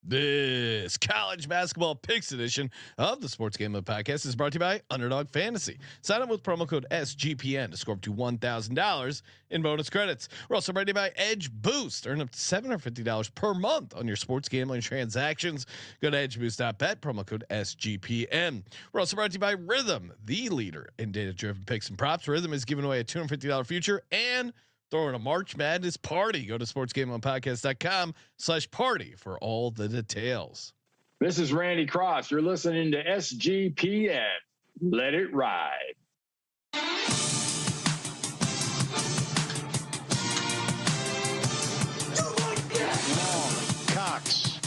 This college basketball picks edition of the Sports Gambling Podcast is brought to you by Underdog Fantasy. Sign up with promo code SGPN to score up to $1,000 in bonus credits. We're also brought to you by Edge Boost. Earn up to $750 per month on your sports gambling transactions. Go to edgeboost.bet, promo code SGPN. We're also brought to you by Rhythm, the leader in data-driven picks and props. Rhythm is giving away a $250 future and throwing a March Madness party. Go to sportsgamblingpodcast.com/party for all the details. This is Randy Cross. You're listening to SGPN. Let it ride. Cox.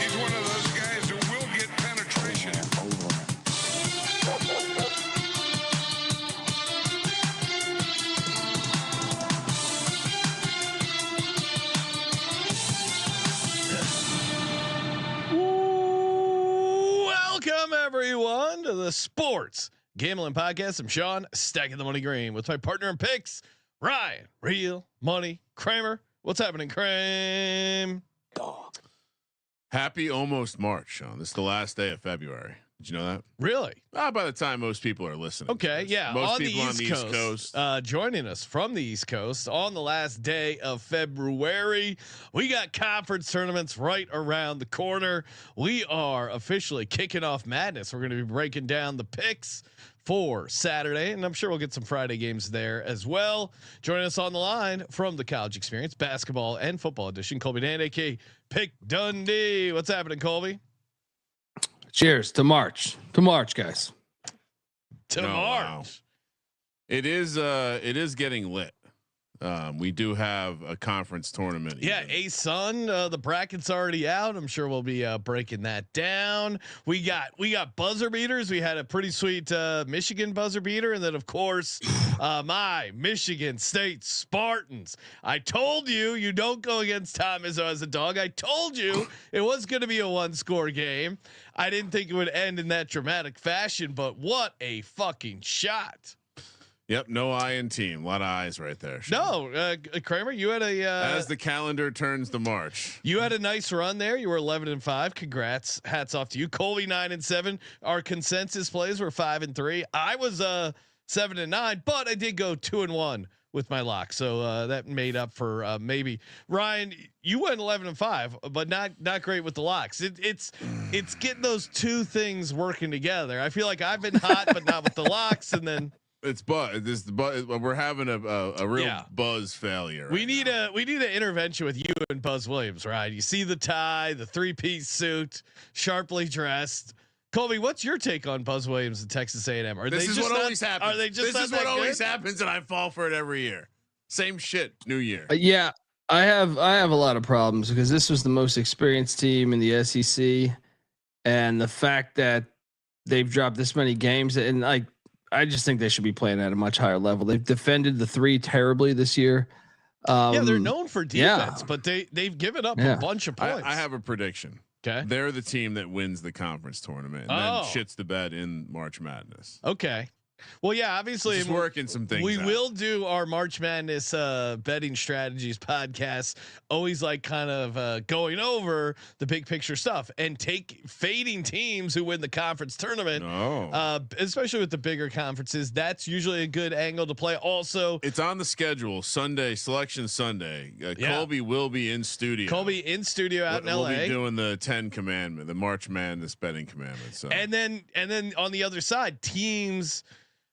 He's one of those guys who will get penetration. Welcome everyone to the Sports Gambling Podcast. I'm Sean, stacking the money green with my partner in picks, Ryan, Real Money Kramer. What's happening, Kramer? Happy almost March, Sean. This is the last day of February. Did you know that? Really? By the time most people are listening. Okay, yeah. Most on people the East Coast. Joining us from the East Coast on the last day of February. We got conference tournaments right around the corner. We are officially kicking off madness. We're going to be breaking down the picks for Saturday, and I'm sure we'll get some Friday games there as well. Joining us on the line from the College Experience Basketball and Football Edition, Kolby Dan, aka Pick Dundee. What's happening, Kolby? Cheers to March, guys. To March. Wow. It is getting lit. We do have a conference tournament. Yeah, the bracket's already out. I'm sure we'll be breaking that down. We got buzzer beaters. We had a pretty sweet Michigan buzzer beater, and then of course my Michigan State Spartans. I told you don't go against Tom Izzo as a dog. I told you it was going to be a one-score game. I didn't think it would end in that dramatic fashion, but what a fucking shot! Yep, no I in team. A lot of eyes right there. Sean. No, Kramer, you had a as the calendar turns to March. You had a nice run there. You were 11-5. Congrats. Hats off to you. Kolby 9-7. Our consensus plays were 5-3. I was 7-9, but I did go 2-1 with my lock. So that made up for maybe Ryan. You went 11-5, but not great with the locks. It's getting those two things working together. I feel like I've been hot, but not with the locks, and then. It's we're having a real buzz failure. We need an intervention with you and Buzz Williams, right? You see the tie, the 3-piece suit, sharply dressed. Kolby, what's your take on Buzz Williams and Texas A&M? This is what always happens. Are they just this is what always happens, and I fall for it every year. Same shit, New Year. Yeah, I have a lot of problems because this was the most experienced team in the SEC, and the fact that they've dropped this many games, and I just think they should be playing at a much higher level. They've defended the three terribly this year. They're known for defense, but they've given up a bunch of points. I have a prediction. Okay, they're the team that wins the conference tournament and then shits the bed in March Madness. Okay. Well, yeah, obviously just working some things. We will do our March Madness betting strategies podcast. Always like kind of going over the big picture stuff and fading teams who win the conference tournament. Especially with the bigger conferences, that's usually a good angle to play. Also, it's on the schedule Sunday, Selection Sunday. Kolby will be in studio. Kolby in studio out in LA. We'll be doing the 10 commandment, the March Madness betting commandment. So and then on the other side, teams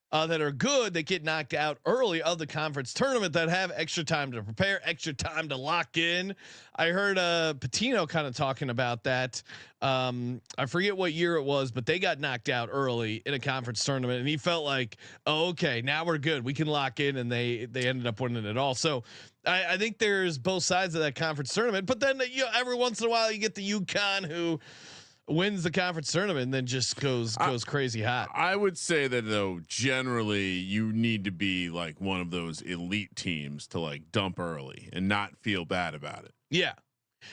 that are good that get knocked out early of the conference tournament that have extra time to prepare, extra time to lock in. I heard Patino kind of talking about that. I forget what year it was, but they got knocked out early in a conference tournament, and he felt like, oh, okay, now we're good, we can lock in, and they ended up winning it all. So I think there's both sides of that conference tournament, but then every once in a while you get the UConn who wins the conference tournament and then just goes crazy hot. I would say that though, generally you need to be like one of those elite teams to like dump early and not feel bad about it. Yeah.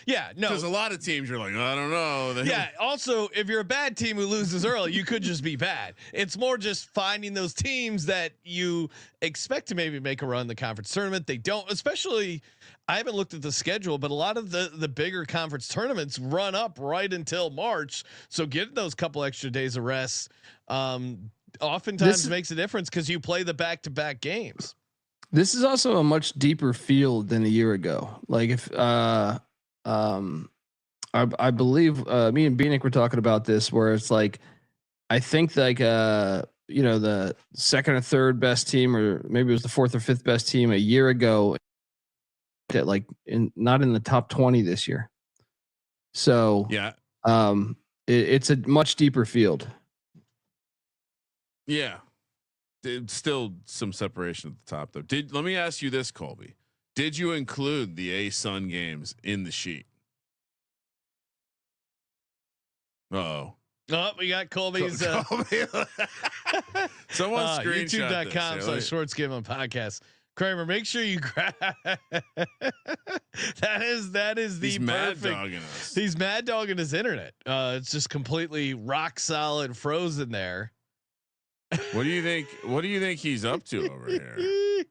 Yeah, no. Because a lot of teams you're like, I don't know. Yeah. Also, if you're a bad team who loses early, you could just be bad. It's more just finding those teams that you expect to maybe make a run in the conference tournament. They don't, especially. I haven't looked at the schedule, but a lot of the bigger conference tournaments run up right until March. So getting those couple extra days of rest, oftentimes makes a difference because you play the back-to-back games. This is also a much deeper field than a year ago. Like if I believe me and Beanick were talking about this, where it's like, I think like the second or third best team, or maybe it was the fourth or fifth best team a year ago, that like not in the top 20 this year. So yeah, it's a much deeper field. Yeah, still some separation at the top though. Let me ask you this, Kolby? Did you include the A-Sun games in the sheet? Oh, we got Kolby's someone screenshot YouTube.com/SportsGambling podcast. Kramer, make sure you grab. that is He's the mad perfect. dogging us. He's mad dogging his internet. It's just completely rock solid, frozen there. What do you think? What do you think he's up to over here?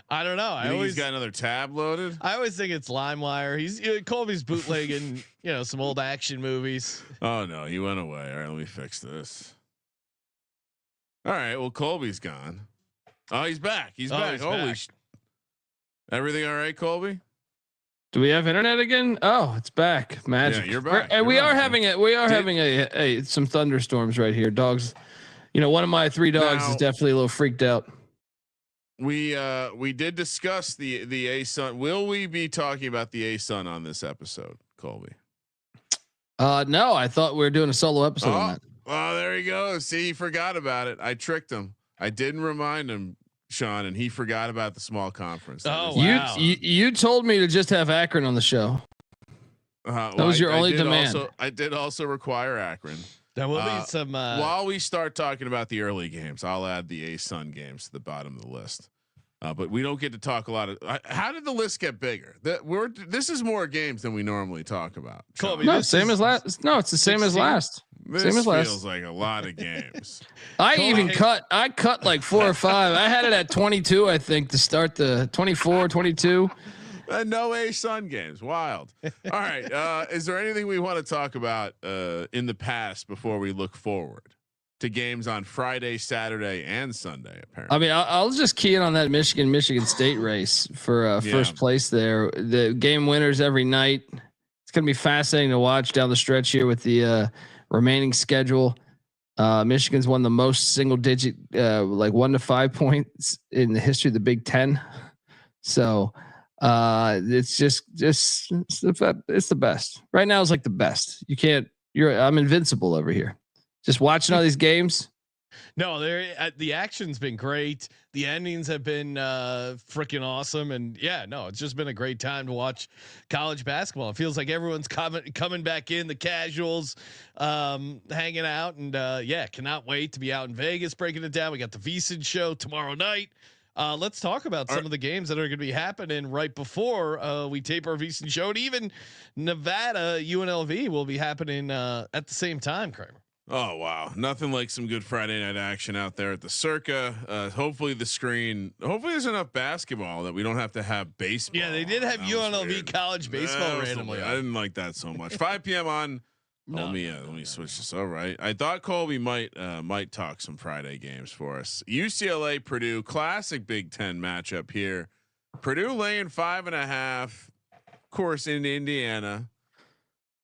I don't know. He's got another tab loaded. I always think it's LimeWire. He's Kolby's bootlegging, some old action movies. Oh no, he went away. All right, let me fix this. All right, well, Kolby's gone. Oh, he's back. He's back. Holy everything all right, Kolby? Do we have internet again? Oh, it's back. Magic. Yeah, you're back. We are having some thunderstorms right here. Dogs. One of my 3 dogs is definitely a little freaked out. We did discuss the A-Sun. Will we be talking about the A-Sun on this episode, Kolby? No, I thought we were doing a solo episode on that. Oh, there he goes. See, he forgot about it. I tricked him. I didn't remind him, Sean, and he forgot about the small conference. Wow. You told me to just have Akron on the show. That was your only demand. I did also require Akron. There will be some. While we start talking about the early games, I'll add the A-Sun games to the bottom of the list. But we don't get to talk a lot of. How did the list get bigger? This is more games than we normally talk about. Kolby, no, same as last. No, it's the same as last. This same as last. Feels like a lot of games. I cut like 4 or 5. I had it at 22, I think, to start the 24, 22. No A-Sun games. Wild. All right. Is there anything we want to talk about in the past before we look forward to games on Friday, Saturday, and Sunday? Apparently, I mean, I'll just key in on that Michigan State race for first place there. The game winners every night. It's going to be fascinating to watch down the stretch here with the remaining schedule. Michigan's won the most single digit, like 1 to 5 points in the history of the Big Ten. So it's it's the best right now. It's like the best. I'm invincible over here. Just watching all these games. No, the action's been great. The endings have been freaking awesome, and it's just been a great time to watch college basketball. It feels like everyone's coming back in, the casuals, hanging out, and cannot wait to be out in Vegas breaking it down. We got the VSiN show tomorrow night. Let's talk about some of the games that are going to be happening right before we tape our VSiN show, and even Nevada UNLV will be happening at the same time, Kramer. Oh wow, nothing like some good Friday night action out there at the Circa. Hopefully there's enough basketball that we don't have to have baseball. Yeah, they did have UNLV college baseball randomly. I didn't like that so much. 5 p.m. on. Let me switch this. All right, I thought Kolby might talk some Friday games for us. UCLA Purdue, classic Big Ten matchup here. Purdue laying 5.5. Of course, in Indiana.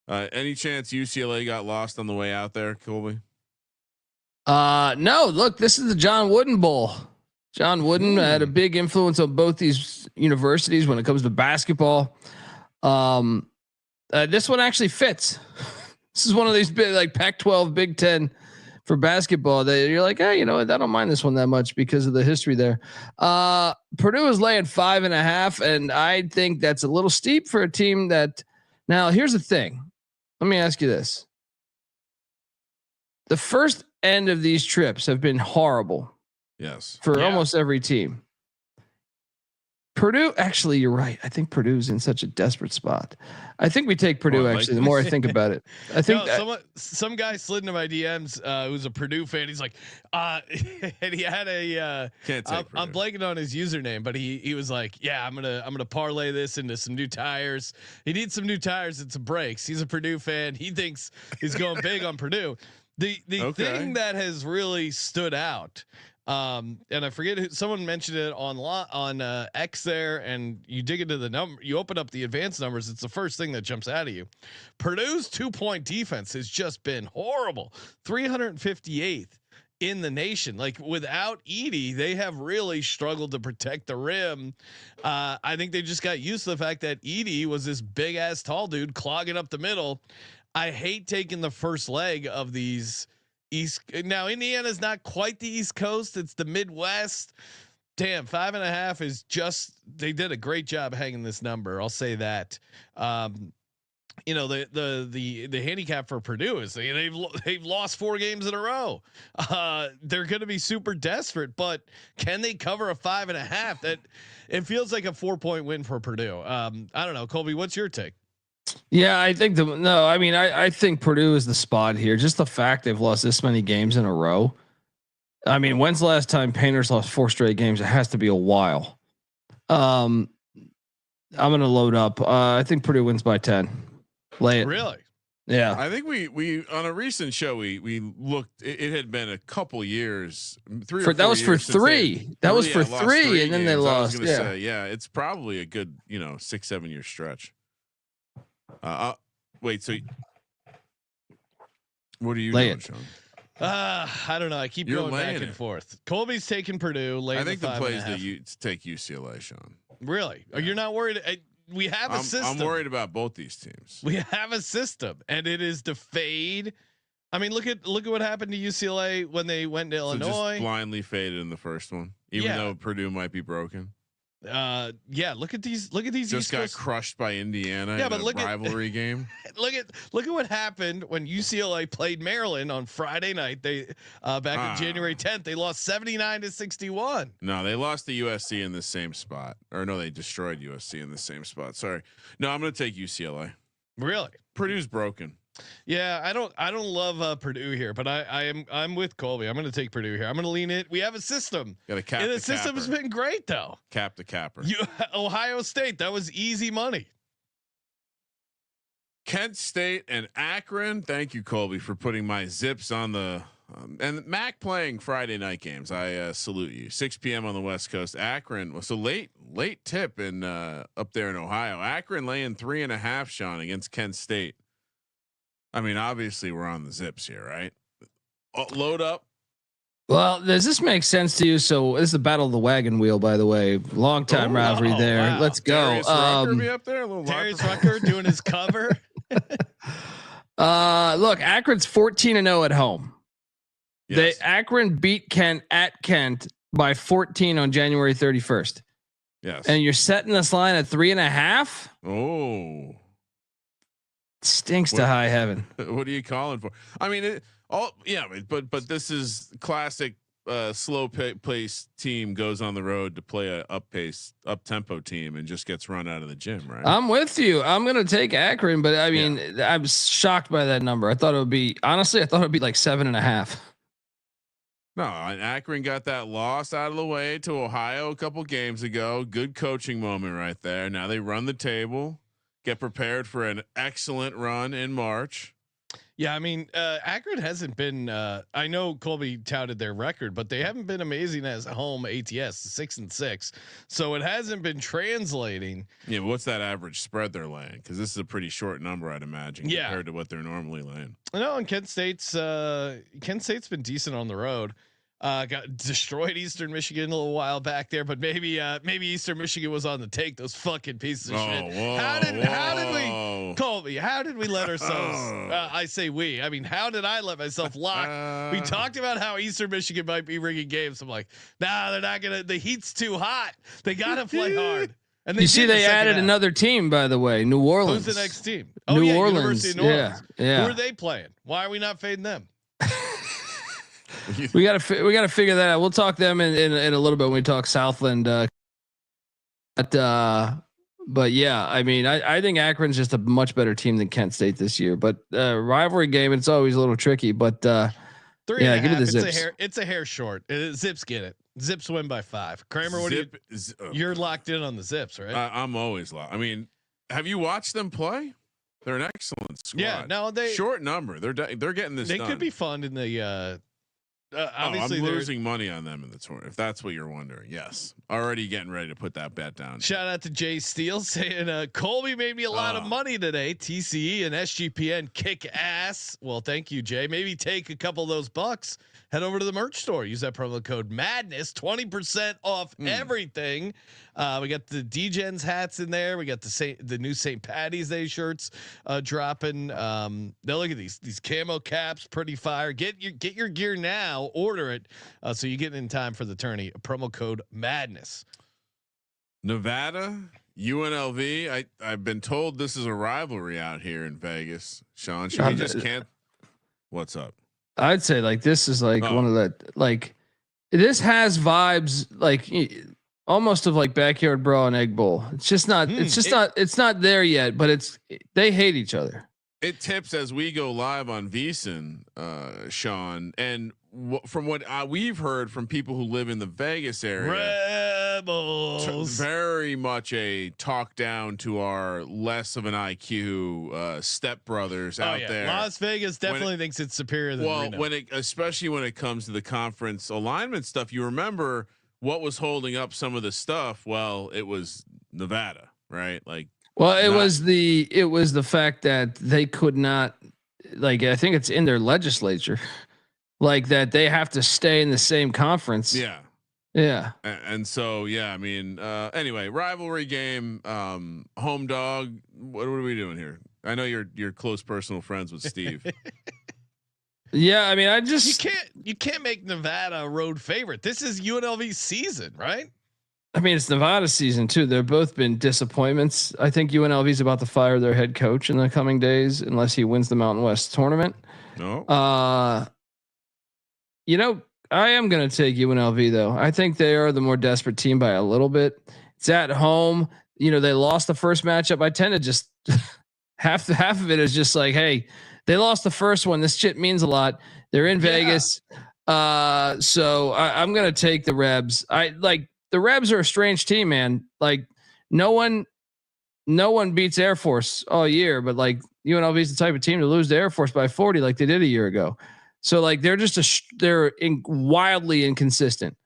Any chance UCLA got lost on the way out there, Kolby? No. Look, this is the John Wooden Bowl. John Wooden had a big influence on both these universities when it comes to basketball. This one actually fits. This is one of these big, like Pac-12, Big Ten for basketball. That you're like, hey, I don't mind this one that much because of the history there. Purdue is laying 5.5, and I think that's a little steep for a team that. Now, here's the thing. Let me ask you this. The first end of these trips have been horrible. Yes. For almost every team. Purdue, actually, you're right. I think Purdue's in such a desperate spot. I think we take Purdue. Actually, the more I think about it, I think some guy slid into my DMs who's a Purdue fan. He's like, and he had a. I'm blanking on his username, but he was like, yeah, I'm gonna parlay this into some new tires. He needs some new tires and some brakes. He's a Purdue fan. He thinks he's going big on Purdue. The thing that has really stood out. And I forget who, someone mentioned it on X there, and you dig into the number, you open up the advanced numbers. It's the first thing that jumps out of you. Purdue's 2-point defense has just been horrible. 358th in the nation. Like without Edey, they have really struggled to protect the rim. I think they just got used to the fact that Edey was this big ass tall dude clogging up the middle. I hate taking the first leg of these East. Now Indiana's not quite the East Coast, it's the Midwest. Damn, 5.5 is just, they did a great job hanging this number, I'll say that. You know, the handicap for Purdue is they've lost 4 games in a row. They're going to be super desperate, but can they cover a 5.5? That it feels like a 4-point win for Purdue. I don't know, Kolby, what's your take? Yeah, I think I think Purdue is the spot here. Just the fact they've lost this many games in a row. I mean, when's the last time Painters lost 4 straight games? It has to be a while. I'm gonna load up. I think Purdue wins by 10. Lay it. Really? Yeah. I think we on a recent show we looked. It had been a couple years, 3 or 4 that was years for 3. That was for 3, and then they lost. Yeah, it's probably a good 6-7 year stretch. Wait. So, what are you doing, Sean? I don't know. I keep going back and forth. Kolby's taking Purdue. I think the plays that you take UCLA, Sean. Really? Yeah. You're not worried? We have a system. I'm worried about both these teams. We have a system, and it is to fade. I mean, look at what happened to UCLA when they went to Illinois. Just blindly faded in the first one, even though Purdue might be broken. Look at these just got crushed by Indiana in a rivalry game. Look at what happened when UCLA played Maryland on Friday night. They back on January 10th, they lost 79-61. No, they lost to USC in the same spot. Or no, they destroyed USC in the same spot. Sorry. No, I'm going to take UCLA. Really? Purdue's broken. Yeah, I don't love Purdue here, but I'm with Kolby. I'm going to take Purdue here. I'm going to lean it. We have a system. Got to cap. The system has been great though. Cap the capper. Ohio State, that was easy money. Kent State and Akron. Thank you, Kolby, for putting my Zips on the and Mac playing Friday night games. I salute you. 6 p.m. on the West Coast. Akron. So late tip in up there in Ohio. Akron laying 3.5, Sean, against Kent State. I mean, obviously we're on the Zips here, right? Load up. Well, does this make sense to you? So this is the battle of the wagon wheel, by the way. Long time rivalry there. Wow. Let's go. Darius Rucker be up there. Darius Rucker doing his cover. Look, Akron's 14-0 at home. Yes. Akron beat Kent at Kent by 14 on January 31st. Yes. And you're setting this line at 3.5. Oh. Stinks to high heaven. What are you calling for? I mean, but this is classic. Slow pace team goes on the road to play a up tempo team and just gets run out of the gym. Right. I'm with you. I'm gonna take Akron, but I mean, I'm shocked by that number. I thought it would be like 7.5. No, and Akron got that loss out of the way to Ohio a couple games ago. Good coaching moment right there. Now they run the table. Get prepared for an excellent run in March. Yeah, I mean, Akron hasn't been. I know Kolby touted their record, but they haven't been amazing as a home ATS, 6-6. So it hasn't been translating. Yeah, but what's that average spread they're laying? Because this is a pretty short number, I'd imagine, compared to what they're normally laying. No, and Kent State's been decent on the road. Got destroyed Eastern Michigan a little while back there, but maybe Eastern Michigan was on the take. Those fucking pieces of shit. How did we, Kolby? How did we let ourselves? I say we. I mean, how did I let myself lock? We talked about how Eastern Michigan might be rigging games. I'm like, nah, they're not gonna. The heat's too hot. They gotta play hard. And you see, they added another team, by the way, New Orleans. Who's the next team? New Orleans. University of New Orleans. Yeah. Who are they playing? Why are we not fading them? we gotta figure that out. We'll talk them in a little bit when we talk Southland. But yeah, I mean, I think Akron's just a much better team than Kent State this year. But rivalry game, it's always a little tricky. But 3.5. give me the It's Zips. it's a hair short. Zips get it. Zips win by 5. Kramer, what you're locked in on the Zips, right? I'm always locked. I mean, have you watched them play? They're an excellent squad. Yeah, no, they short number. They're getting this. They done. could be fun in the. Obviously, I'm losing money on them in the tournament. If that's what you're wondering, yes, already getting ready to put that bet down. Shout out to Jay Steele saying Kolby made me a lot of money today. TCE and SGPN kick ass. Well, thank you, Jay. Maybe take a couple of those bucks. Head over to the merch store. Use that promo code Madness. 20% off everything. We got the D-Gens hats in there. We got the new St. Patty's Day shirts dropping. Now look at these camo caps, pretty fire. Get your gear now. Order it so you get in time for the tourney. Promo code Madness. Nevada, UNLV. I've been told this is a rivalry out here in Vegas. Sean, should we just can't? What's up? I'd say like this is like one of the like this has vibes like almost of like backyard brawl and egg bowl. It's just not. It's not there yet, but they hate each other. It tips as we go live on VSiN, Sean, and from what we've heard from people who live in the Vegas area, Rebels, very much a talk down to our less of an IQ stepbrothers out there. Las Vegas definitely thinks it's superior than Reno. Especially when it comes to the conference alignment stuff. You remember what was holding up some of the stuff? Well, it was Nevada, right? Like. Well, it was the fact that they could not, like, I think it's in their legislature, like that they have to stay in the same conference. Yeah. Yeah. And so, yeah, I mean, anyway, rivalry game, home dog. What are we doing here? I know you're close personal friends with Steve. Yeah. I mean, you can't make Nevada a road favorite. This is UNLV's season, right? I mean, it's Nevada season too. They've both been disappointments. I think UNLV is about to fire their head coach in the coming days unless he wins the Mountain West tournament. No. I am going to take UNLV though. I think they are the more desperate team by a little bit. It's at home. They lost the first matchup. I tend to just half of it is just like, hey, they lost the first one. This shit means a lot. They're in Vegas. So I'm going to take the Rebs. The Rebs are a strange team, man. Like no one beats Air Force all year, but like UNLV is the type of team to lose to Air Force by 40, like they did a year ago. So like they're just wildly inconsistent.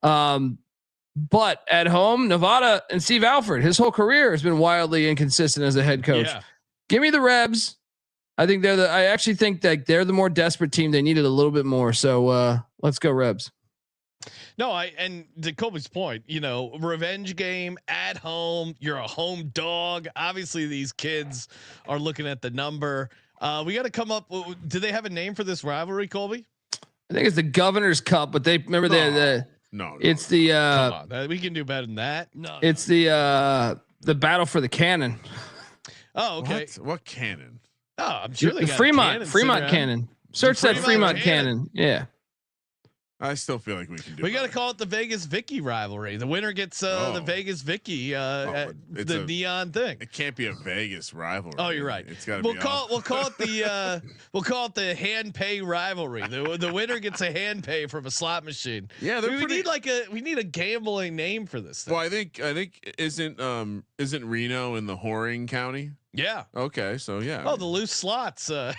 But at home, Nevada and Steve Alford, his whole career has been wildly inconsistent as a head coach. Yeah. Give me the Rebs. I think I actually think that they're the more desperate team. They needed a little bit more. So let's go Rebs. No, and to Kolby's point, revenge game at home. You're a home dog. Obviously, these kids are looking at the number. We got to come up. Do they have a name for this rivalry, Kolby? I think it's the Governor's Cup, but they remember no. It's the. Come on, we can do better than that. No, it's the battle for the cannon. Oh, okay. What cannon? Oh, I'm sure they got Fremont cannon. Search that Fremont cannon. Yeah. I still feel like we can do. We got to call it the Vegas Vicky rivalry. The winner gets the Vegas Vicky, the neon thing. It can't be a Vegas rivalry. Oh, you're right. It's got to be. We'll call it the hand pay rivalry. The winner gets a hand pay from a slot machine. Yeah, we need a gambling name for this thing. Well, I think isn't Reno in the whoring county? Yeah. Okay. So yeah. Oh, the loose slots. The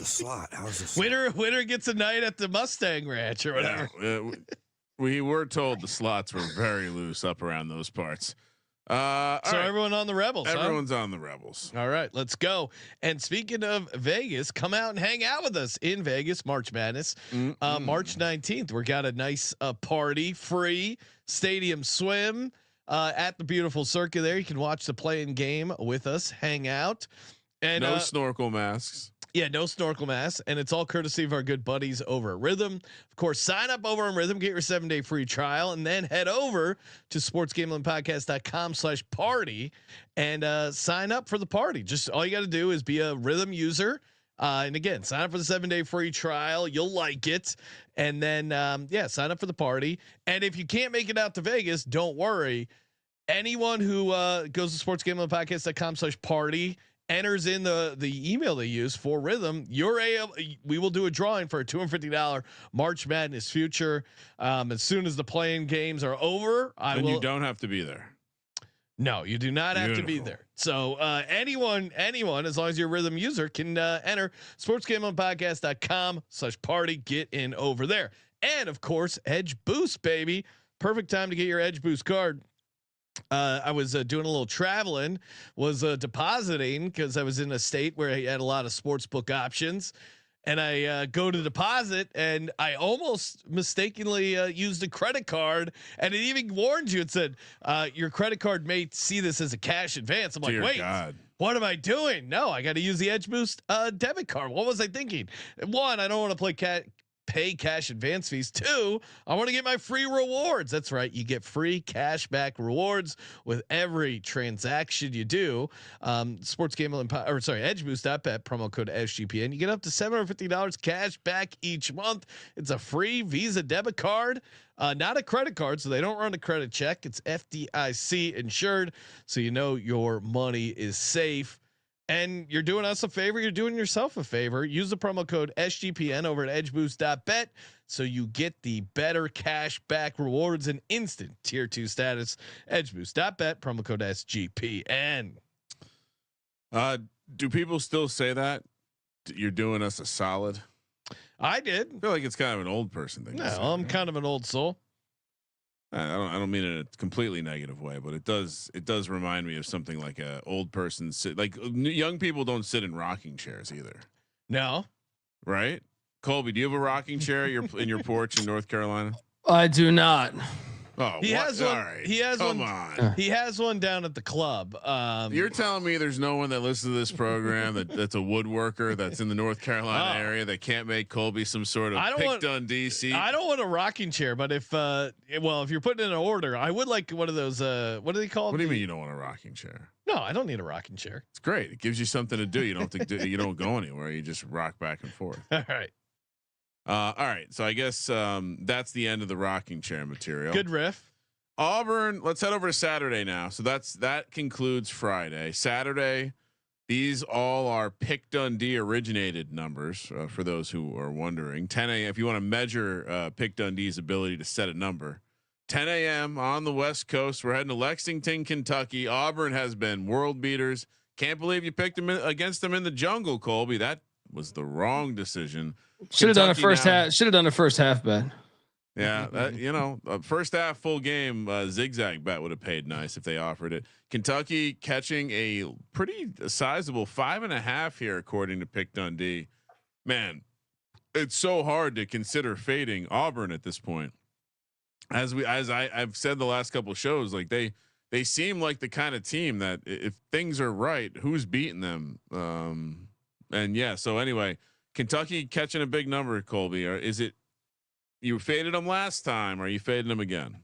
slot. How's the slot? Winner gets a night at the Mustang Ranch or whatever. Yeah, we were told the slots were very loose up around those parts. Right. Everyone on the Rebels. Everyone's on the Rebels. All right, let's go. And speaking of Vegas, come out and hang out with us in Vegas, March Madness, March 19th. We got a nice party, free stadium swim. At the beautiful circuit there, you can watch the playing game with us, hang out, and no snorkel masks. Yeah, no snorkel masks, and it's all courtesy of our good buddies over at Rhythm. Of course, sign up over on Rhythm, get your 7-day free trial, and then head over to sportsgamblingpodcast.com/party and sign up for the party. Just all you got to do is be a Rhythm user. And again, sign up for the 7-day free trial. You'll like it. And then, sign up for the party. And if you can't make it out to Vegas, don't worry. anyone who goes to sportsgamblingpodcast.com/party enters in the email they use for Rhythm, we will do a drawing for a $250 March Madness future. As soon as the playing games are over, You don't have to be there. No, you do not have to be there. So anyone, as long as you're a Rhythm user, can enter sportsgamblingpodcast.com/party. Get in over there. And of course, Edge Boost, baby. Perfect time to get your Edge Boost card. I was doing a little traveling, was depositing because I was in a state where I had a lot of sports book options, and I go to deposit and I almost mistakenly used a credit card, and it even warned you. It said your credit card may see this as a cash advance. I'm like, wait, God. What am I doing? No, I got to use the Edge Boost debit card. What was I thinking? One, I don't want to pay cash advance fees. Two, I want to get my free rewards. That's right. You get free cash back rewards with every transaction you do. Sports gambling, edgeboost.bet, promo code SGPN. You get up to $750 cash back each month. It's a free Visa debit card, not a credit card. So they don't run a credit check. It's FDIC insured. So you know your money is safe. And you're doing us a favor. You're doing yourself a favor. Use the promo code SGPN over at edgeboost.bet so you get the better cash back rewards and instant tier 2 status. Edgeboost.bet, promo code SGPN. Do people still say that? You're doing us a solid? I did. I feel like it's kind of an old person thing. No, I'm kind of an old soul. I don't mean it in a completely negative way, but it does remind me of something like a old person like young people don't sit in rocking chairs either. No. Right? Kolby, do you have a rocking chair in your porch in North Carolina? I do not. Oh, he has one. All right. He has Come one. on. He has one down at the club. You're telling me there's no one that listens to this program that's a woodworker that's in the North Carolina area that can't make Kolby some sort of Dundee seat? I don't want a rocking chair, but if you're putting in an order, I would like one of those. What do they call? What do you mean you don't want a rocking chair? No, I don't need a rocking chair. It's great. It gives you something to do. You don't have to you don't go anywhere. You just rock back and forth. All right. All right. So I guess that's the end of the rocking chair material. Good riff. Auburn. Let's head over to Saturday now. So that concludes Friday. Saturday. These all are Pick Dundee originated numbers for those who are wondering. 10 a.m. If you want to measure Pick Dundee's ability to set a number, 10 a.m. on the West Coast. We're heading to Lexington, Kentucky. Auburn has been world beaters. Can't believe you picked them against them in the jungle, Kolby. That was the wrong decision. Should have done a first half. Should have done a first half bet. Yeah, first half full game zigzag bet would have paid nice if they offered it. Kentucky catching a pretty sizable 5.5 here, according to Pick Dundee. Man, it's so hard to consider fading Auburn at this point. As I've said the last couple of shows, like they seem like the kind of team that if things are right, who's beating them? And yeah, so anyway, Kentucky catching a big number, Kolby. Or is it? You faded them last time. Are you fading them again?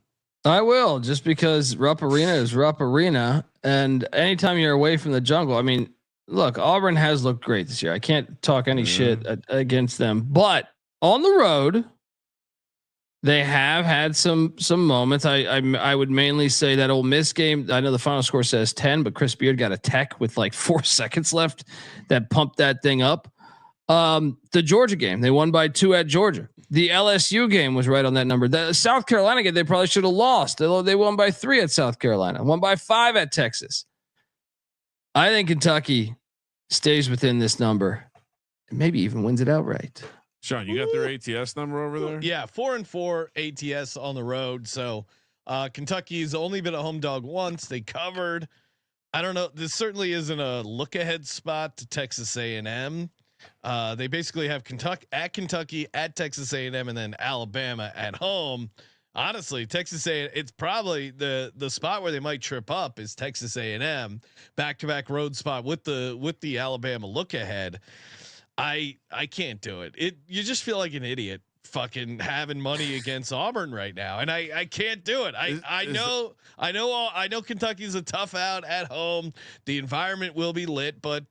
I will, just because Rupp Arena is Rupp Arena, and anytime you're away from the jungle, I mean, look, Auburn has looked great this year. I can't talk any shit against them, but on the road, they have had some moments. I would mainly say that Ole Miss game. I know the final score says 10, but Chris Beard got a tech with like 4 seconds left that pumped that thing up. The Georgia game, they won by 2 at Georgia. The LSU game was right on that number. The South Carolina game, they probably should have lost. They won by 3 at South Carolina, won by 5 at Texas. I think Kentucky stays within this number and maybe even wins it outright. Sean, you got their ATS number over there? Yeah, 4-4 ATS on the road. So Kentucky's only been a home dog once. They covered. I don't know. This certainly isn't a look ahead spot to Texas A&M. They basically have Kentucky, at Texas A&M, and then Alabama at home. Honestly, Texas A&M, it's probably the spot where they might trip up is Texas A&M, back-to-back road spot with the Alabama look ahead. I can't do it. You just feel like an idiot fucking having money against Auburn right now, and I can't do it. I know Kentucky's a tough out at home. The environment will be lit, but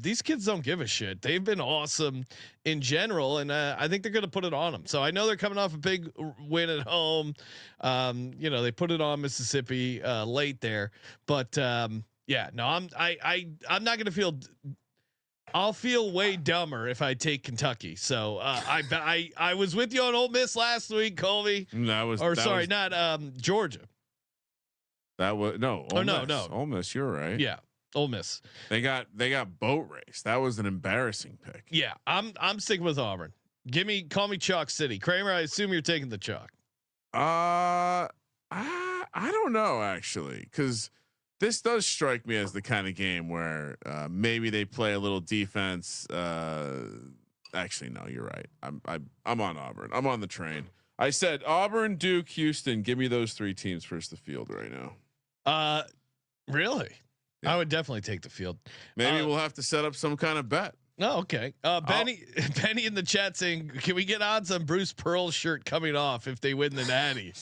these kids don't give a shit. They've been awesome in general, and I think they're going to put it on them. So I know they're coming off a big win at home. They put it on Mississippi late there, but I'm not going to feel. I'll feel way dumber if I take Kentucky. So I was with you on Ole Miss last week, Kolby. Not Georgia. That was no. Ole Miss, you're right. Yeah, Ole Miss. They got boat race. That was an embarrassing pick. Yeah, I'm sticking with Auburn. Call me Chalk City. Kramer, I assume you're taking the chalk. I don't know actually, because this does strike me as the kind of game where maybe they play a little defense. Actually, no, you're right. I'm on Auburn. I'm on the train. I said Auburn, Duke, Houston. Give me those 3 teams first the field right now. Really? Yeah. I would definitely take the field. Maybe we'll have to set up some kind of bet. Oh, okay. Benny in the chat saying, can we get odds on Bruce Pearl's shirt coming off if they win the Natty?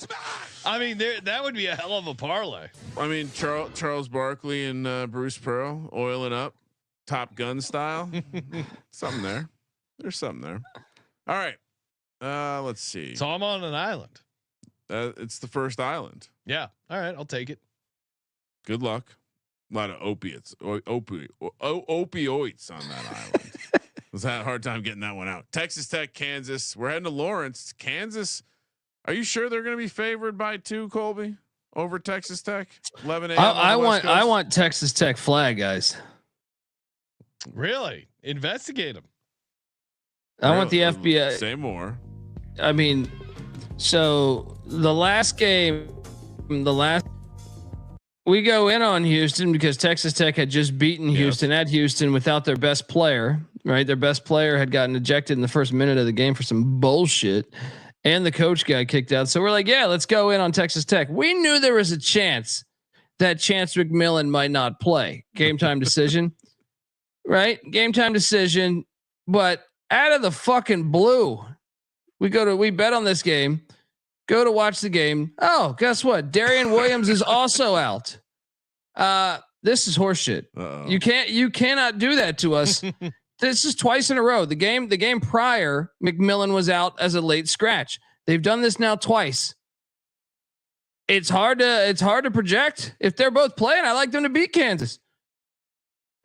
I mean, that would be a hell of a parlay. I mean, Charles Barkley and Bruce Pearl oiling up, Top Gun style. Something there. There's something there. All right. Let's see. So I'm on an island. It's the first island. Yeah. All right. I'll take it. Good luck. A lot of opiates, opioids on that island. Was had a hard time getting that one out. Texas Tech, Kansas. We're heading to Lawrence, Kansas. Are you sure they're going to be favored by 2, Kolby, over Texas Tech? 11 a.m. I want Texas Tech flag, guys. Really? Investigate them. I want the FBI. Say more. I mean, so the last game, we go in on Houston because Texas Tech had just beaten Houston at Houston without their best player, right? Their best player had gotten ejected in the first minute of the game for some bullshit, and the coach got kicked out. So we're like, yeah, let's go in on Texas Tech. We knew there was a chance that Chance McMillan might not play. Game time decision, right? Game time decision. But out of the fucking blue, we bet on this game. Go to watch the game. Oh, guess what? Darian Williams is also out. This is horseshit. You cannot do that to us. This is twice in a row. The game prior, McMillan was out as a late scratch. They've done this now twice. It's hard to project. If they're both playing, I like them to beat Kansas.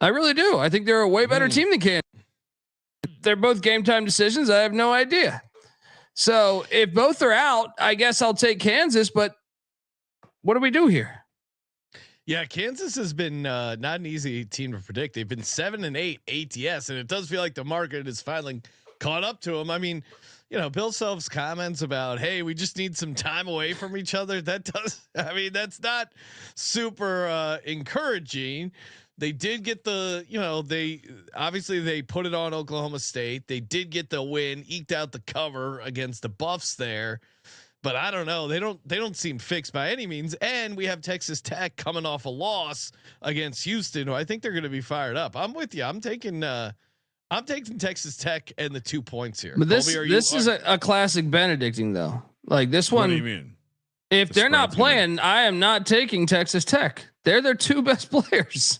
I really do. I think they're a way better team than Kansas. They're both game time decisions. I have no idea. So if both are out, I guess I'll take Kansas, but what do we do here? Yeah, Kansas has been not an easy team to predict. They've been 7-8 ATS, and it does feel like the market is finally caught up to them. I mean, Bill Self's comments about, hey, we just need some time away from each other. That's not super encouraging. They did get they put it on Oklahoma State. They did get the win, eked out the cover against the Buffs there, but I don't know. They don't seem fixed by any means. And we have Texas Tech coming off a loss against Houston, who I think they're going to be fired up. I'm with you. I'm taking Texas Tech and the 2 points here. But this is a classic Benedictine though. Like this one. What do you mean? If they're not playing, I am not taking Texas Tech. They're their 2 best players.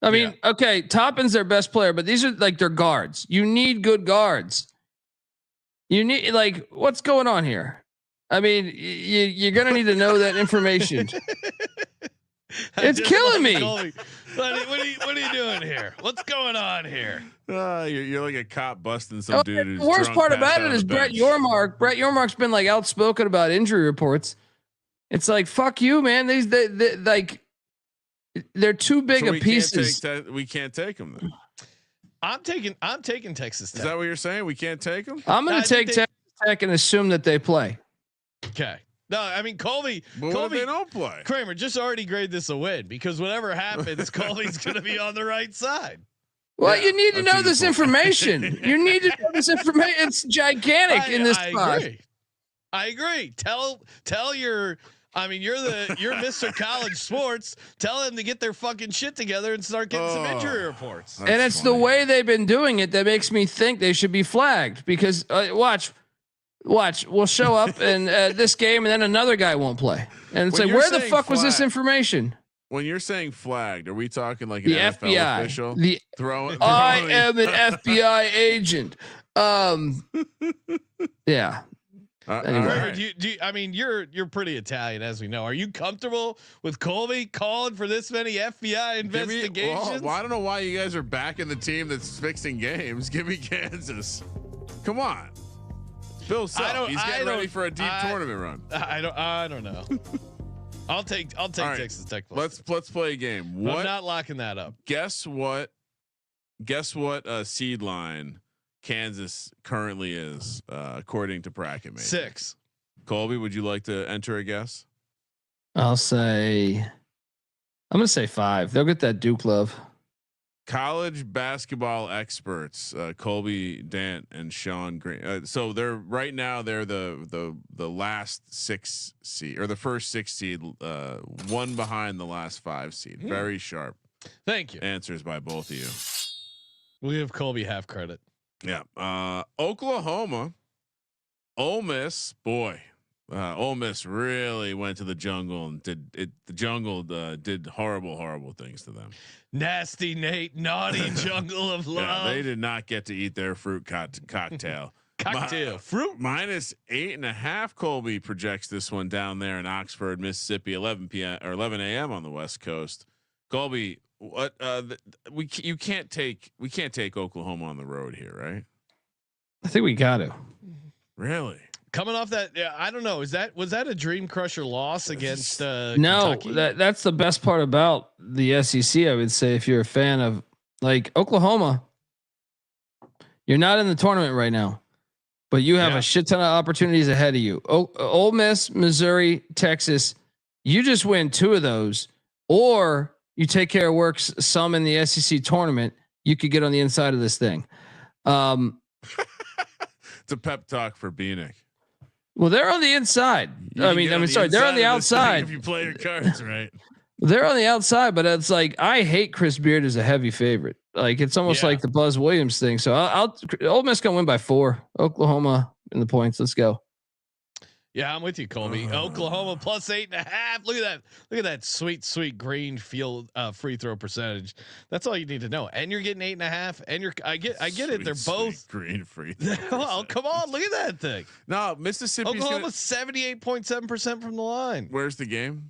I mean, okay, Toppin's their best player, but these are like their guards. You need good guards. You need what's going on here? I mean, you're gonna need to know that information. It's killing me. What are you doing here? What's going on here? You're like a cop busting some dude. Who's the worst drunk, part about it is Brett Yormark. Brett Yormark's been outspoken about injury reports. It's like, fuck you, man. They're too big of pieces. We can't take them then. I'm taking Texas Tech. Is that what you're saying? We can't take them? I'm going to take Texas Tech and assume that they play. Okay. No, I mean, Kolby, they don't play. Kramer, just already grade this a win because whatever happens, Colby's going to be on the right side. Well, you need to know this information. You need to know this information. It's gigantic in this spot. I agree. Tell your. I mean, you're Mr. College Sports. Tell them to get their fucking shit together and start getting some injury reports. And it's funny. The way they've been doing it that makes me think they should be flagged because watch, Watch, we'll show up in this game, and then another guy won't play, and it's When like, you're where the saying fuck was this flag- information? When you're saying flagged, are we talking like an The NFL FBI. official? The Throwing. I am an FBI agent. Yeah. Anyway. Trevor, do you, I mean, you're pretty Italian, as we know. Are you comfortable with Kolby calling for this many FBI investigations? Well, I don't know why you guys are backing the team that's fixing games. Give me Kansas. Come on, Bill Self. He's getting ready for a deep tournament run. I don't know. I'll take right. Texas Tech. Let's play a game. What? I'm not locking that up. Guess what? Seed line Kansas currently is according to bracket makers. 6. Kolby, would you like to enter a guess? I'm gonna say 5. They'll get that Duke love. College basketball experts, Kolby, Dant, and Sean Green. So they're right now. They're the last 6 seed or the first 6 seed, one behind the last 5 seed. Very sharp. Thank you. Answers by both of you. We have Kolby half credit. Yeah. Oklahoma, Ole Miss. Boy, Ole Miss really went to the jungle and did it. The jungle did horrible things to them. Nasty Nate, naughty jungle of love. Yeah, they did not get to eat their fruit cocktail. Fruit -8.5. Kolby projects this one down there in Oxford, Mississippi, 11 p.m. or 11 a.m. on the West Coast. Kolby, what we can't take Oklahoma on the road here, right? I think we got to. Really? Coming off that, yeah, I don't know. Was that a Dream Crusher loss against? No, Kentucky? that's the best part about the SEC. I would say if you're a fan of like Oklahoma, you're not in the tournament right now, but you have a shit ton of opportunities ahead of you. Ole Miss, Missouri, Texas. You just win 2 of those, or you take care of works some in the SEC tournament. You could get on the inside of this thing. It's a pep talk for Beanick. Well, they're on the inside. They're on the outside. If you play your cards right, they're on the outside, but it's like I hate Chris Beard as a heavy favorite. Like it's almost like the Buzz Williams thing. So I'll Ole Miss gonna win by 4. Oklahoma in the points. Let's go. Yeah, I'm with you, Kolby. Oklahoma +8.5. Look at that sweet green field free throw percentage. That's all you need to know. And you're getting 8.5. And I get it. They're both green free. Oh, come on, look at that thing. No, Mississippi. Oklahoma 78.7% from the line. Where's the game?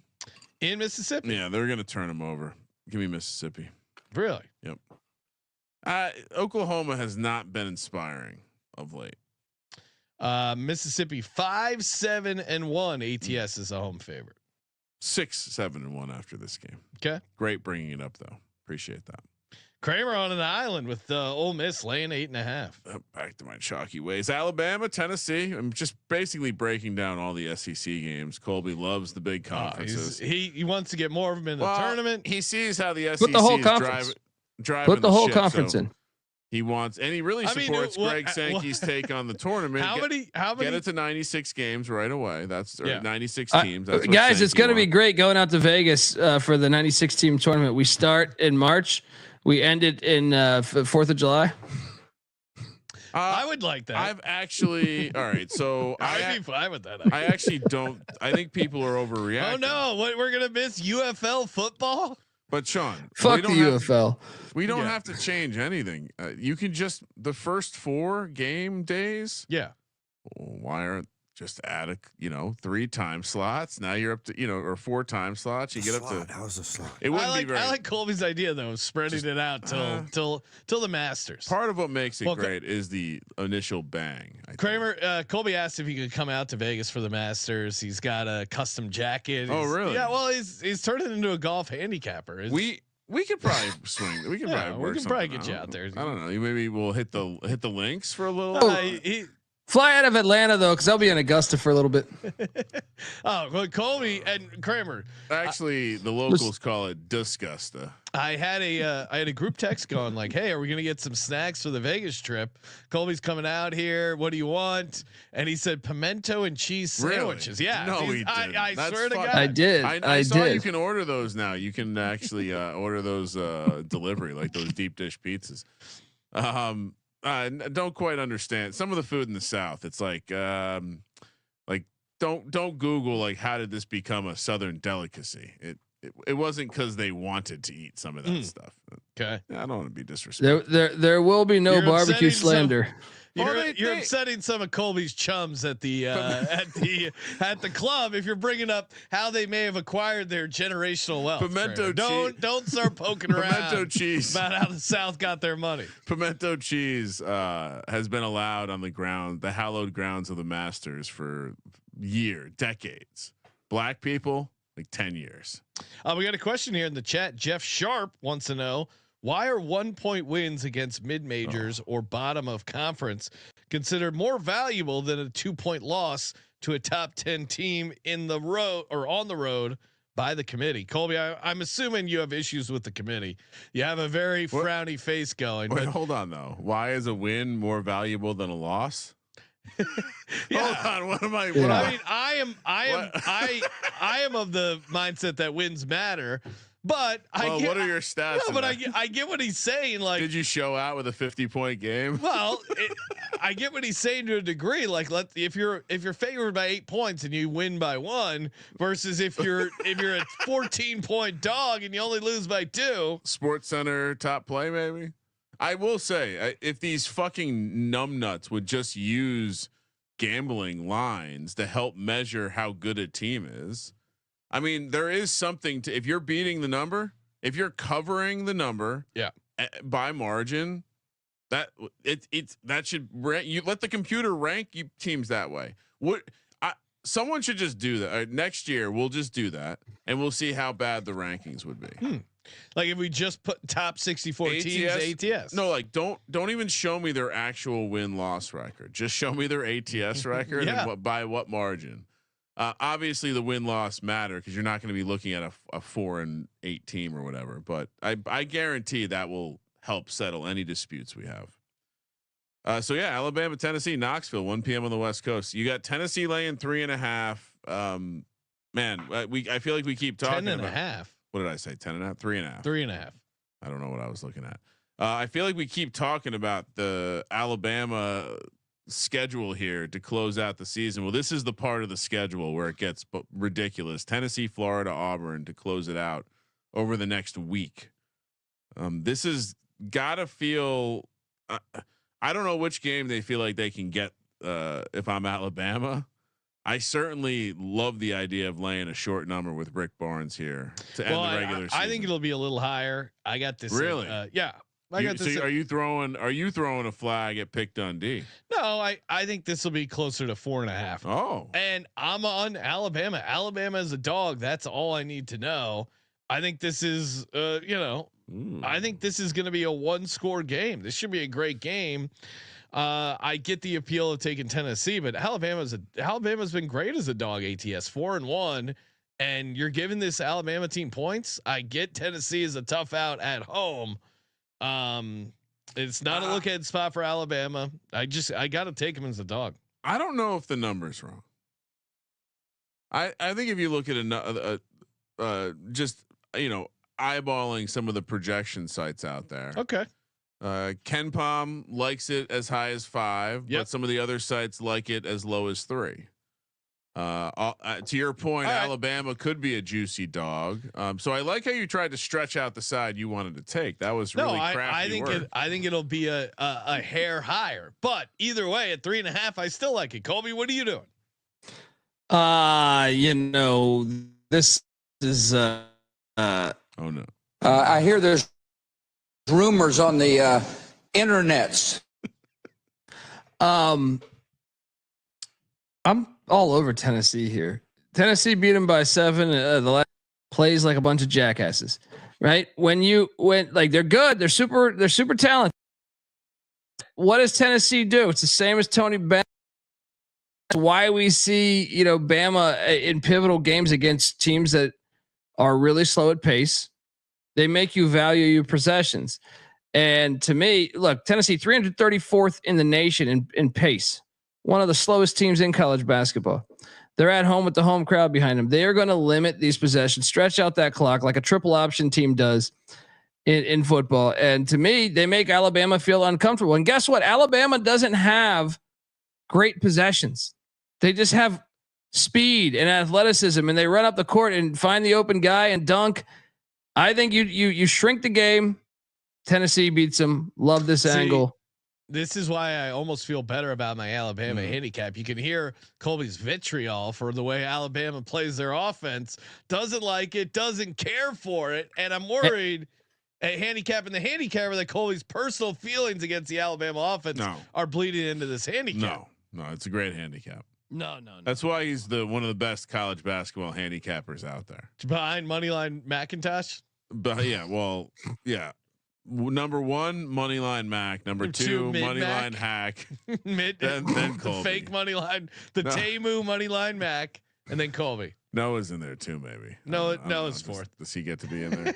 In Mississippi. Yeah, they're gonna turn them over. Give me Mississippi. Really? Yep. Oklahoma has not been inspiring of late. Mississippi 5-7-1. ATS is a home favorite. 6-7-1 after this game. Okay. Great bringing it up though. Appreciate that. Kramer on an island with Ole Miss laying 8.5. Back to my chalky ways. Alabama, Tennessee. I'm just basically breaking down all the SEC games. Kolby loves the big conferences. He wants to get more of them in the tournament. He sees how the SEC Put the whole is conference. driving Put the whole ship, conference so in. He wants, and he really supports Greg Sankey's take on the tournament. How many? Get it to 96 games right away. That's 96 teams. That's guys, it's going to be great going out to Vegas for the 96 team tournament. We start in March. We end it in 4th of July. I would like that. I've actually, all right. So I'd be fine with that. I actually don't. I think people are overreacting. Oh no! What, we're gonna miss UFL football? But Sean, fuck the UFL. We don't have to change anything. You can just the first 4 game days. Yeah. Why aren't just add 3 time slots? Now you're up to or 4 time slots. You get up to. How's the slot? It wouldn't be very. I like Kolby's idea though, of spreading it out till the Masters. Part of what makes it great is the initial bang. Kramer, Kolby asked if he could come out to Vegas for the Masters. He's got a custom jacket. Oh really? Yeah. Well, he's turned it into a golf handicapper. We could probably swing. We could probably get you out there. I don't know. Maybe we'll hit the links for a little. Fly out of Atlanta though, because I'll be in Augusta for a little bit. Oh, well, Kolby and Kramer. Actually, the locals call it Disgusta. I had a group text going like, "Hey, are we gonna get some snacks for the Vegas trip? Kolby's coming out here. What do you want?" And he said pimento and cheese sandwiches. Really? Yeah, No, he didn't. I swear to God, I did. I saw you can order those now. You can actually order those delivery, like those deep dish pizzas. don't quite understand some of the food in the South. It's like don't Google like how did this become a Southern delicacy. It wasn't because they wanted to eat some of that stuff. Okay, I don't want to be disrespectful. There will be no barbecue slander. You're upsetting some of Kolby's chums at the at the club if you're bringing up how they may have acquired their generational wealth. Pimento cheese. Don't start poking around. Pimento cheese about how the South got their money. Pimento cheese has been allowed on the hallowed grounds of the Masters for decades. Black people, like 10 years. We got a question here in the chat. Jeff Sharp wants to know, why are 1-point wins against mid majors or bottom of conference considered more valuable than a 2-point loss to a top 10 team in the road or on the road by the committee? Kolby, I'm assuming you have issues with the committee. You have a very frowny face going. Wait, hold on though. Why is a win more valuable than a loss? Yeah. Hold on. What am I? Yeah. I mean, I am of the mindset that wins matter. But what are your stats? No, but I get what he's saying. Like, did you show out with a 50-point game? Well, I get what he's saying to a degree. Like, if you're favored by 8 points and you win by 1, versus if you're a 14-point dog and you only lose by 2. Sports Center top play, maybe. I will say, if these fucking numbnuts would just use gambling lines to help measure how good a team is. I mean, there is something to, if you're beating the number, if you're covering the number, by margin, that should you let the computer rank you teams that way. Someone should just do that. Next year, we'll just do that, and we'll see how bad the rankings would be. Like if we just put top 64 teams ATS. No, like don't even show me their actual win-loss record. Just show me their ATS record and by what margin. Obviously the win-loss matter because you're not going to be looking at a 4-8 team or whatever. But I guarantee that will help settle any disputes we have. So yeah, Alabama, Tennessee, Knoxville, 1 p.m. on the West Coast. You got Tennessee laying 3.5. Man, I feel like we keep talking 10.5. What did I say? 10.5, 3.5, 3.5. I don't know what I was looking at. I feel like we keep talking about the Alabama schedule here to close out the season. Well, this is the part of the schedule where it gets ridiculous. Tennessee, Florida, Auburn to close it out over the next week. This has got to feel. I don't know which game they feel like they can get. If I'm Alabama, I certainly love the idea of laying a short number with Rick Barnes here to end the regular season. I think it'll be a little higher. I got this. Really? Yeah. I got this. So are you throwing a flag at Pick Dundee? No, I think this will be closer to 4.5. Oh, and I'm on Alabama. Alabama is a dog. That's all I need to know. I think this is, I think this is going to be a 1-score game. This should be a great game. I get the appeal of taking Tennessee, but Alabama's been great as a dog ATS 4-1, and you're giving this Alabama team points. I get Tennessee is a tough out at home. It's not a look ahead spot for Alabama. I got to take him as a dog. I don't know if the number's wrong. I think if you look at just eyeballing some of the projection sites out there. Okay. Ken Palm likes it as high as 5, but some of the other sites like it as low as 3. To your point, Alabama could be a juicy dog. So I like how you tried to stretch out the side you wanted to take. That was really crafty work. I think it'll be a hair higher, but either way at 3.5, I still like it. Kolby, what are you doing? This is oh no. I hear there's rumors on the internets. I'm all over Tennessee here. Tennessee beat them by 7. The last plays like a bunch of jackasses, right? When they're good, they're super talented. What does Tennessee do? It's the same as Tony Bennett. Why we see, Bama in pivotal games against teams that are really slow at pace. They make you value your possessions. And to me, look, Tennessee 334th in the nation in pace. One of the slowest teams in college basketball. They're at home with the home crowd behind them. They are going to limit these possessions, stretch out that clock like a triple option team does. in football. And to me, they make Alabama feel uncomfortable. And guess what? Alabama doesn't have great possessions. They just have speed and athleticism, and they run up the court and find the open guy and dunk. I think you shrink the game. Tennessee beats them. Love this angle. This is why I almost feel better about my Alabama handicap. You can hear Kolby's vitriol for the way Alabama plays their offense. Doesn't like it, doesn't care for it. And I'm worried at handicapping the handicapper that Kolby's personal feelings against the Alabama offense are bleeding into this handicap. No, it's a great handicap. No. That's why he's one of the best college basketball handicappers out there. Behind Moneyline McIntosh? But yeah. Number one, Moneyline Mac. Number two, Moneyline Hack. then Kolby. The fake Moneyline, Temu Moneyline Mac, and then Kolby. Noah's in there too, maybe. Noah's fourth. Does he get to be in there?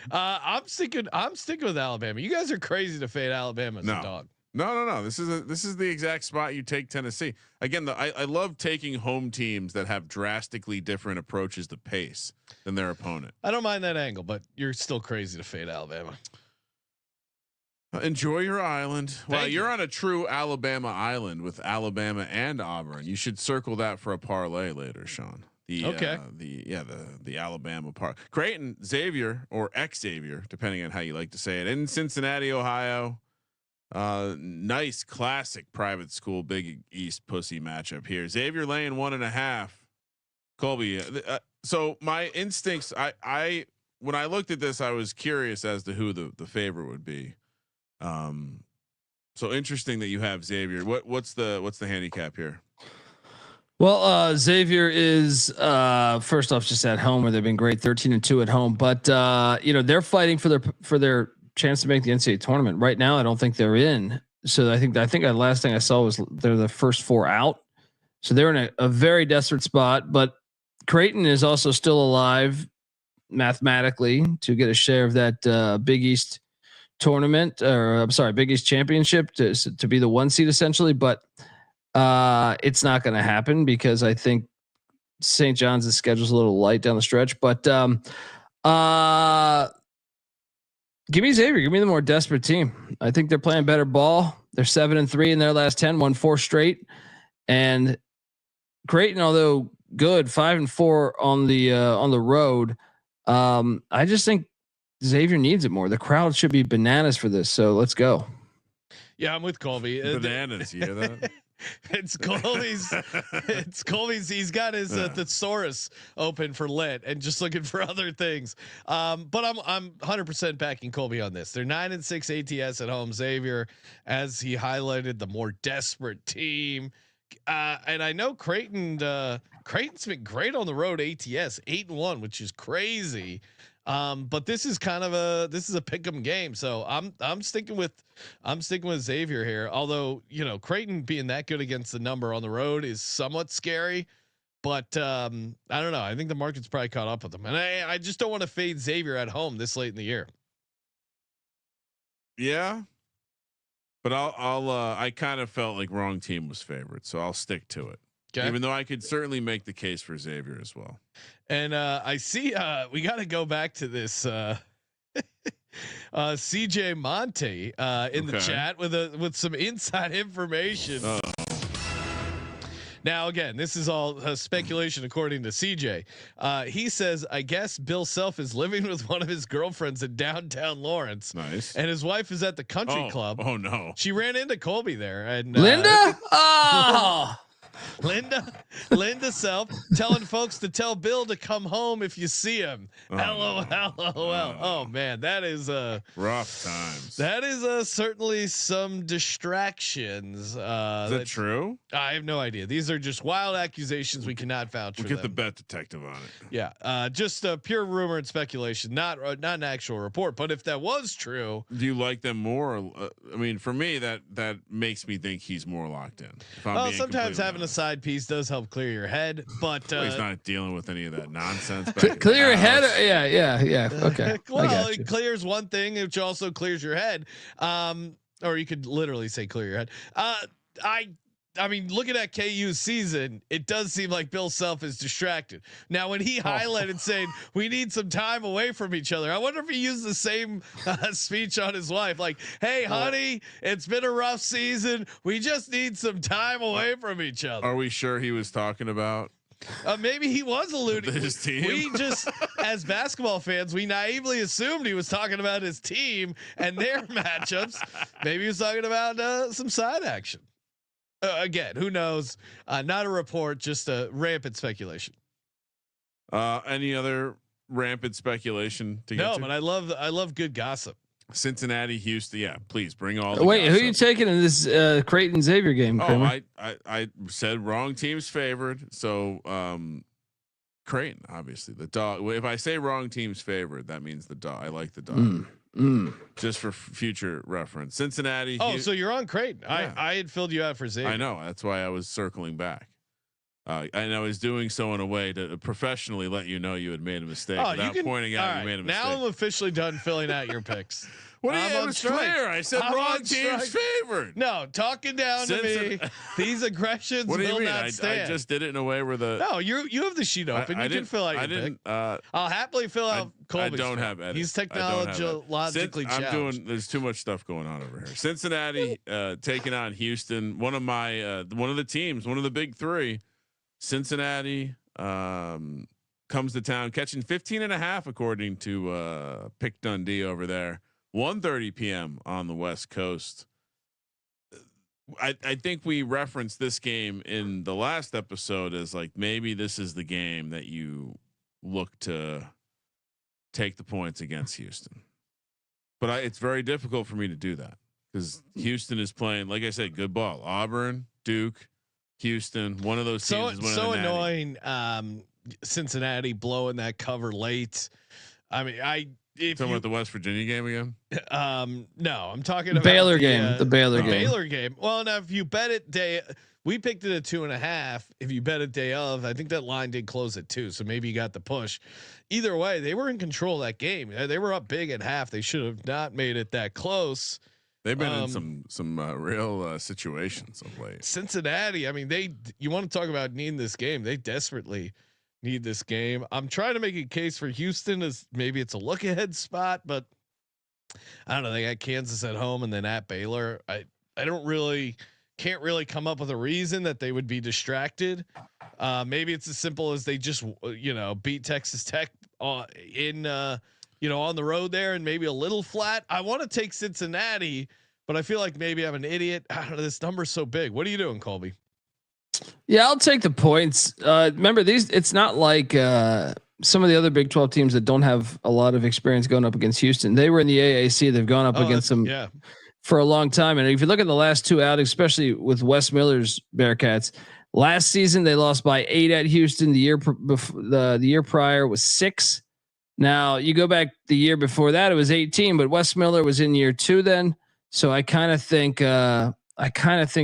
I'm sticking with Alabama. You guys are crazy to fade Alabama as a dog. No. This is the exact spot you take Tennessee. Again, I love taking home teams that have drastically different approaches to pace than their opponent. I don't mind that angle, but you're still crazy to fade Alabama. Enjoy your island. You're on a true Alabama island with Alabama and Auburn. You should circle that for a parlay later, Sean. The Alabama part. Creighton, Xavier or Xavier, depending on how you like to say it, in Cincinnati, Ohio. Nice classic private school Big East pussy matchup here. Xavier laying 1.5. Kolby. So my instincts, I when I looked at this, I was curious as to who the favorite would be. So interesting that you have Xavier. What's the handicap here? Well, Xavier is first off just at home where they've been great, 13-2 at home, but they're fighting for their chance to make the NCAA tournament. Right now, I don't think they're in. So I think the last thing I saw was they're the first 4 out. So they're in a very desperate spot, but Creighton is also still alive mathematically to get a share of that Big East tournament, or I'm sorry, Big East championship to be the 1 seed essentially. But it's not going to happen because I think St. John's schedule's a little light down the stretch, but give me Xavier. Give me the more desperate team. I think they're playing better ball. They're 7-3 in their last 10, won 4 straight. And Creighton, although good, 5-4 on the road. I just think Xavier needs it more. The crowd should be bananas for this. So let's go. Yeah, I'm with Kolby. Bananas, you hear that? It's Kolby's. He's got his thesaurus open for lit and just looking for other things. But I'm 100% backing Kolby on this. They're 9-6 ATS at home. Xavier, as he highlighted, the more desperate team. And I know Creighton's been great on the road. ATS 8-1, which is crazy. But this is kind of a pick'em game, so I'm sticking with Xavier here. Although Creighton being that good against the number on the road is somewhat scary, but I don't know. I think the market's probably caught up with them, and I just don't want to fade Xavier at home this late in the year. Yeah, but I kind of felt like wrong team was favorite, so I'll stick to it. Okay. Even though I could certainly make the case for Xavier as well. And I see we got to go back to this CJ Monte in the chat with some inside information. Now, again, this is all speculation according to CJ. He says, I guess Bill Self is living with one of his girlfriends in downtown Lawrence. Nice. And his wife is at the country club. Oh no. She ran into Kolby there. And Linda? Oh. Linda Self telling folks to tell Bill to come home if you see him. LOL. Oh man, that is rough times. That is certainly some distractions. Is that true? I have no idea. These are just wild accusations. We cannot vouch for. We'll get the bet detective on it. Yeah, just pure rumor and speculation, not an actual report. But if that was true, do you like them more? I mean, for me, that makes me think he's more locked in. Well, sometimes having a side piece does help clear your head, but he's not dealing with any of that nonsense. Clear your head. Yeah. Okay. Well, it clears one thing, which also clears your head. Or you could literally say clear your head. I mean, looking at KU's season, it does seem like Bill Self is distracted. Now, when he highlighted saying we need some time away from each other, I wonder if he used the same speech on his wife. Like, hey, honey, it's been a rough season. We just need some time away from each other. Are we sure he was talking about? Maybe he was alluding to his team. We just, as basketball fans, we naively assumed he was talking about his team and their matchups. Maybe he was talking about some side action. Again, who knows? Not a report, just a rampant speculation. Any other rampant speculation to get to? But I love good gossip. Cincinnati, Houston. Yeah, please bring all the Wait, gossip. who are you taking in this Creighton Xavier game? Oh, I said wrong teams favored. So Creighton, obviously the dog. If I say wrong teams favored, that means the dog. I like the dog. Just for future reference. Cincinnati. Oh, so you're on Creighton. Yeah. I had filled you out for Xavier. I know. That's why I was circling back. And I was doing so in a way to professionally let you know you had made a mistake without pointing out you made a mistake. Now I'm officially done filling out your picks. What do you? It was clear. I said wrong teams favored. No, talking down to me. These aggressions what do you will mean? not stand. I just did it in a way where the. No, you have the sheet open. You can fill out your pick. I'll happily fill out Kolby's. I don't have edits. He's technologically challenged. There's too much stuff going on over here. Cincinnati taking on Houston. One of the teams, one of the big three. Cincinnati comes to town catching 15.5 according to Pick Dundee over there. 1:30 p.m. on the West Coast. I think we referenced this game in the last episode as like maybe this is the game that you look to take the points against Houston. But it's very difficult for me to do that because Houston is playing, like I said, good ball. Auburn, Duke, Houston, one of those teams. So annoying. Cincinnati blowing that cover late. I mean, if talking about the West Virginia game again? No, I'm talking about Baylor game. The Baylor game. Baylor game. Well, now if you bet it we picked it at 2.5. If you bet it day of, I think that line did close at 2, so maybe you got the push. Either way, they were in control of that game. They were up big at half. They should have not made it that close. They've been in some real situations of late. Cincinnati, I mean, you want to talk about needing this game? They desperately need this game. I'm trying to make a case for Houston as maybe it's a look ahead spot, but I don't know. They got Kansas at home and then at Baylor. I can't really come up with a reason that they would be distracted. Maybe it's as simple as they just beat Texas Tech on the road there and maybe a little flat. I want to take Cincinnati, but I feel like maybe I'm an idiot. I don't know. This number's so big. What are you doing, Kolby? Yeah, I'll take the points. Remember it's not like some of the other Big 12 teams that don't have a lot of experience going up against Houston. They were in the AAC. They've gone up against them for a long time. And if you look at the last two outings, especially with Wes Miller's Bearcats, last season they lost by 8 at Houston. The year the year prior was 6. Now you go back the year before that, it was 18, but Wes Miller was in year 2 then. So I kind of think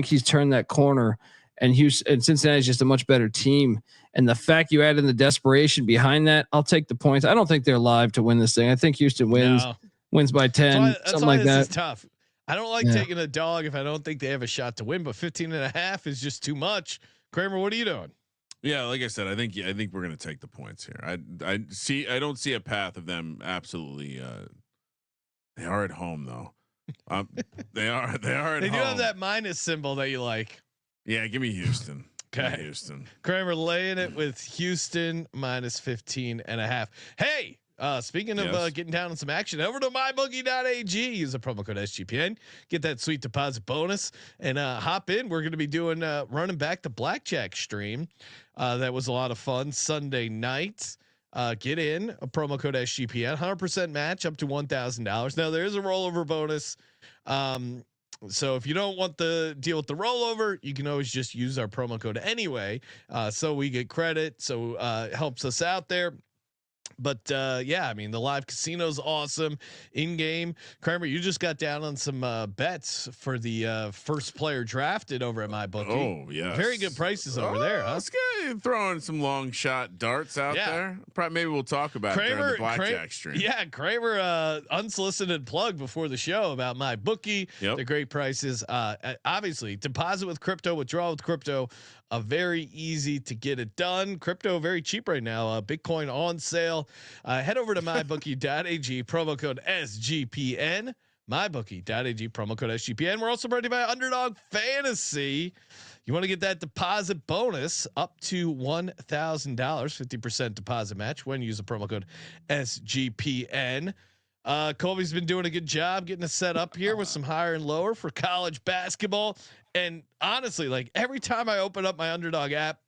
he's turned that corner. And Houston and Cincinnati is just a much better team. And the fact you add in the desperation behind that, I'll take the points. I don't think they're live to win this thing. I think Houston wins by 10, something like that. This is tough. I don't like taking a dog if I don't think they have a shot to win, but 15.5 is just too much. Kramer, what are you doing? Yeah, like I said, I think we're going to take the points here. I don't see a path of them absolutely. They are at home though. They are at home. They do have that minus symbol that you like. Yeah, give me Houston. Okay, Houston. Kramer laying it with Houston minus 15.5. Hey, speaking of getting down on some action, over to mybookie.ag. Use the promo code SGPN. Get that sweet deposit bonus and hop in. We're going to be doing running back the blackjack stream. That was a lot of fun Sunday night. Get in a promo code SGPN, 100% match up to $1,000. Now there is a rollover bonus. So if you don't want the deal with the rollover, you can always just use our promo code anyway. So we get credit. So it helps us out there. But I mean, the live casino's awesome in game. Kramer, you just got down on some bets for the first player drafted over at MyBookie. Oh yeah, very good prices over there, huh? throwing some long shot darts out there. Probably maybe we'll talk about it during the blackjack stream. Yeah, Kramer, unsolicited plug before the show about my bookie. Yep. The great prices. Obviously, deposit with crypto, withdraw with crypto. Very easy to get it done. Crypto very cheap right now. Bitcoin on sale. Head over to mybookie.ag, promo code SGPN. Mybookie.ag, promo code SGPN. We're also brought to you by Underdog Fantasy. You want to get that deposit bonus up to $1,000, 50% deposit match when you use the promo code SGPN. Kolby's been doing a good job getting us set up here with some higher and lower for college basketball. And honestly, like every time I open up my Underdog app,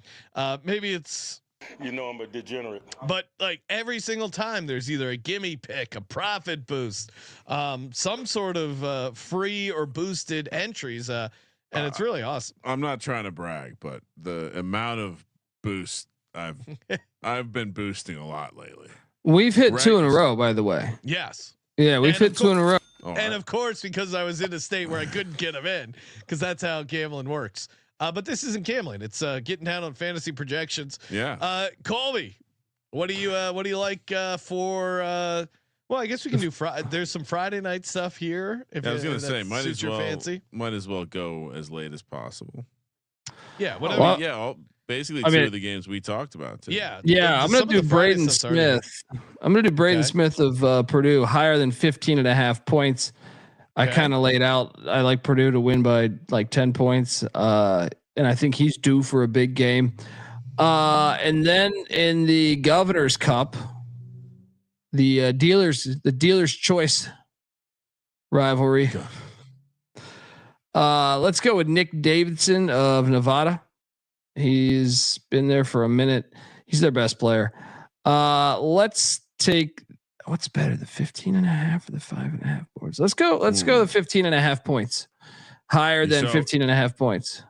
maybe it's, I'm a degenerate. but like every single time there's either a gimme pick, a profit boost, some sort of free or boosted entries. And it's really awesome. I'm not trying to brag, but the amount of boost I've been boosting a lot lately. We've hit 2 in a row, by the way. Yes. Yeah, we've hit 2 in a row. And of course, because I was in a state where I couldn't get them in, because that's how gambling works. But this isn't gambling; it's getting down on fantasy projections. Yeah. Kolby, what do you like for? Well, I guess we can do Friday. There's some Friday night stuff here. I was going to say, might as well go as late as possible. Yeah. Whatever. Basically, two of the games we talked about. Too. Yeah. I'm going to do Braden Smith. I'm going to do Braden Smith of Purdue, higher than 15.5 points. I kind of laid out. I like Purdue to win by like 10 points. And I think he's due for a big game. And then in the Governor's Cup, the dealer's choice rivalry. Let's go with Nick Davidson of Nevada. He's been there for a minute. He's their best player. Let's take what's better, the 15.5 or the 5.5 boards. Let's go the 15.5 points. Higher than 15.5 points.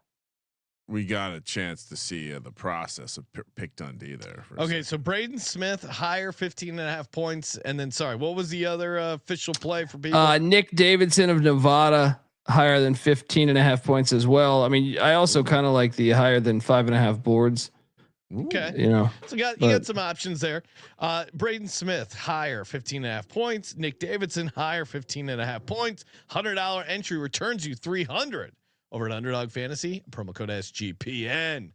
We got a chance to see the process of pick Dundee there. Okay, so Braden Smith higher 15.5 points, and then what was the other official play for people? Nick Davidson of Nevada higher than 15.5 points as well. I mean, I also kind of like the higher than 5.5 boards. Okay, so you got some options there. Braden Smith higher 15.5 points. Nick Davidson higher 15.5 points. $100 entry returns you $300. Over at Underdog Fantasy, promo code SGPN.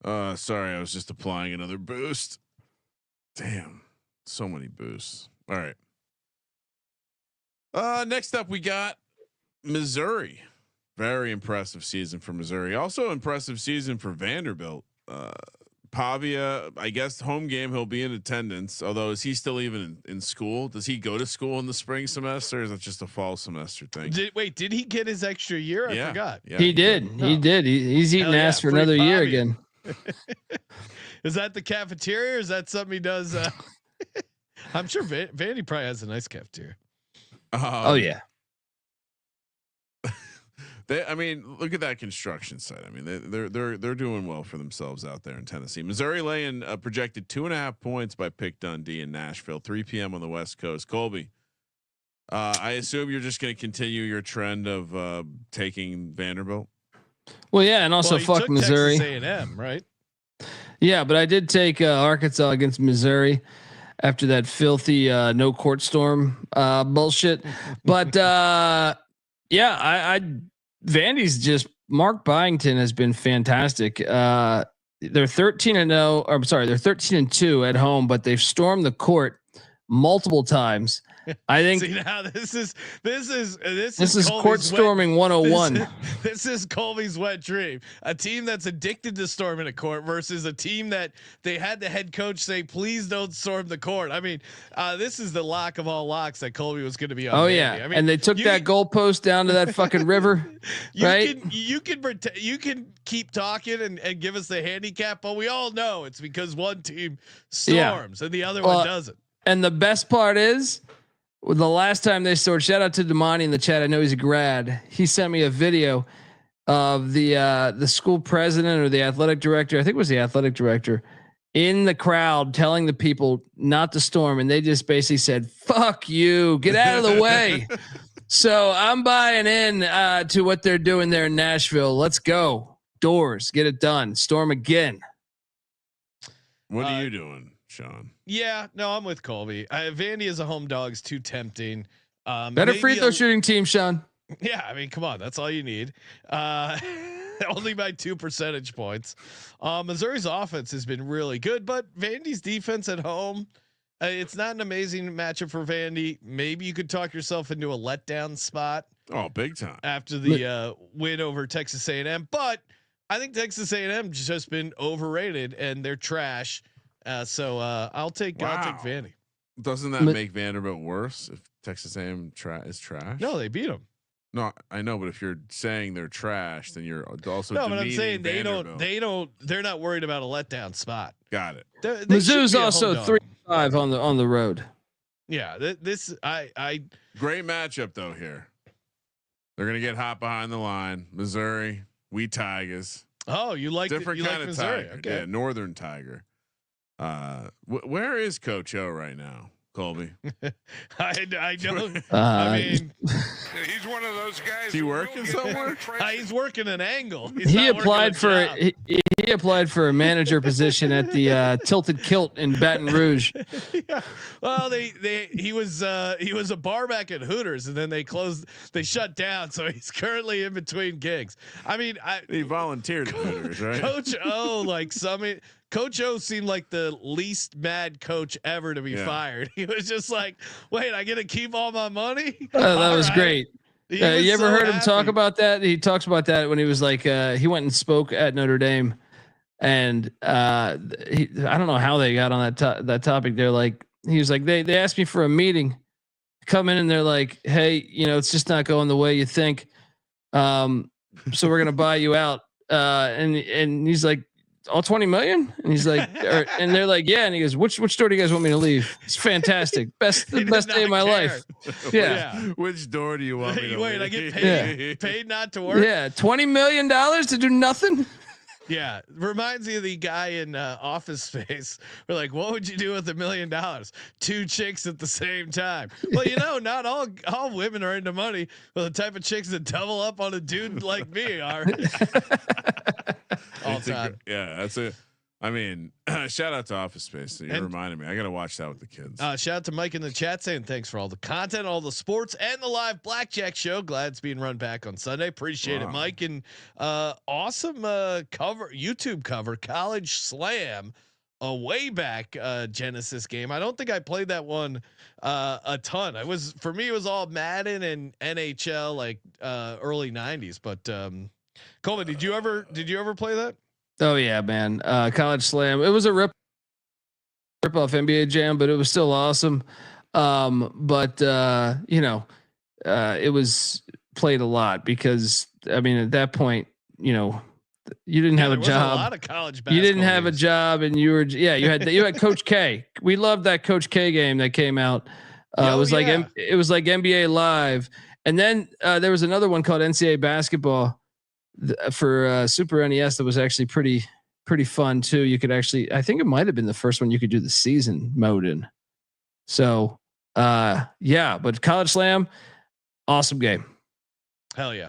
Sorry, I was just applying another boost. Damn, so many boosts. All right. Next up, we got Missouri. Very impressive season for Missouri. Also impressive season for Vanderbilt. Pavia, I guess home game he'll be in attendance. Although, is he still even in school? Does he go to school in the spring semester? Or is it just a fall semester thing? Did he get his extra year? I forgot. Yeah, he did. He did. He's eating ass for another year again. Is that the cafeteria, or is that something he does? I'm sure Vandy probably has a nice cafeteria. Oh yeah. Look at that construction site. I mean, they're doing well for themselves out there in Tennessee. Missouri laying projected 2.5 points by Pick Dundee in Nashville. 3 p.m. on the West Coast. Kolby, I assume you're just going to continue your trend of taking Vanderbilt. Well, yeah, and also fuck Missouri. Texas A&M, right? Yeah, but I did take Arkansas against Missouri after that filthy no court storm bullshit. But I Vandy's just Mark Byington has been fantastic. They're 13-0. I'm sorry, they're 13-2 at home, but they've stormed the court multiple times. I think. See, now this is court storming 101. This is Kolby's wet dream. A team that's addicted to storming a court versus a team that they had the head coach say, "Please don't storm the court." I mean, this is the lock of all locks that Kolby was going to be on. Oh yeah, I mean, and they took that goalpost down to that fucking river. Right? You can keep talking and give us the handicap, but we all know it's because one team storms and the other one doesn't. And the best part is, the last time they stormed, shout out to Damani in the chat. I know he's a grad. He sent me a video of the school president or the athletic director. I think it was the athletic director in the crowd telling the people not to storm. And they just basically said, "Fuck you, get out of the way." So I'm buying in to what they're doing there in Nashville. Let's go. Doors, get it done. Storm again. What are you doing, Sean? Yeah, no, I'm with Kolby. Vandy as a home dog is too tempting. Better free throw shooting team, Sean. Yeah, I mean, come on, that's all you need. Only by 2 percentage points. Missouri's offense has been really good, but Vandy's defense at home, it's not an amazing matchup for Vandy. Maybe you could talk yourself into a letdown spot. Oh, big time after the win over Texas A&M, but I think Texas A&M just been overrated and they're trash. So I'll take Vandy. Doesn't that make Vanderbilt worse if Texas A&M is trash? No, they beat them. No, I know, but if you're saying they're trash, then you're also no. But I'm saying Vanderbilt. They're not worried about a letdown spot. Got it. Mizzou's also 3-5 on the road. Yeah, I great matchup though here. They're gonna get hot behind the line. Missouri, we Tigers. Oh, you like different you kind like of Missouri? tiger. Okay. Yeah, Northern Tiger. Where is Coach O right now, Kolby? I don't. I mean, he's one of those guys. Is he working somewhere? He's working an angle. He applied for he applied for a manager position at the Tilted Kilt in Baton Rouge. Yeah. Well, he was a barback at Hooters, and then they shut down. So he's currently in between gigs. I mean, he volunteered at Hooters, right? Coach O, Coach O seemed like the least mad coach ever to be fired. He was just like, "Wait, I get to keep all my money." That was great. You ever heard him talk happy. about that? He talks about that when he was like, he went and spoke at Notre Dame, and I don't know how they got on that topic. They're like, he was like, they asked me for a meeting, come in and they're like, hey, it's just not going the way you think, so we're gonna buy you out, and he's like, all 20 million, and he's like, and they're like, yeah, and he goes, which door do you guys want me to leave? It's fantastic, the best day of my life. Yeah. Which door do you want me to wait, leave? I get paid not to work. Yeah, $20 million to do nothing. Yeah, reminds me of the guy in Office Space. We're like, what would you do with $1 million? 2 chicks at the same time. Well, not all women are into money. Well, the type of chicks that double up on a dude like me are. All time. That's it. I mean, shout out to Office Space. You're reminding me. I got to watch that with the kids. Shout out to Mike in the chat saying thanks for all the content, all the sports, and the live blackjack show. Glad it's being run back on Sunday. Appreciate it, Mike. And awesome YouTube cover, College Slam, a way back Genesis game. I don't think I played that one a ton. For me, it was all Madden and NHL, like early '90s. But Kolby, did you ever play that? Oh yeah, man. College Slam. It was a rip off NBA Jam, but it was still awesome. It was played a lot because at that point, you didn't have a job. A lot of college basketball. You didn't have a job, and you had Coach K. We loved that Coach K game that came out. It was like NBA Live, and then there was another one called NCAA Basketball for Super NES that was actually pretty fun too. You could actually, I think it might have been the first one you could do the season mode in. So but College Slam, awesome game. Hell yeah.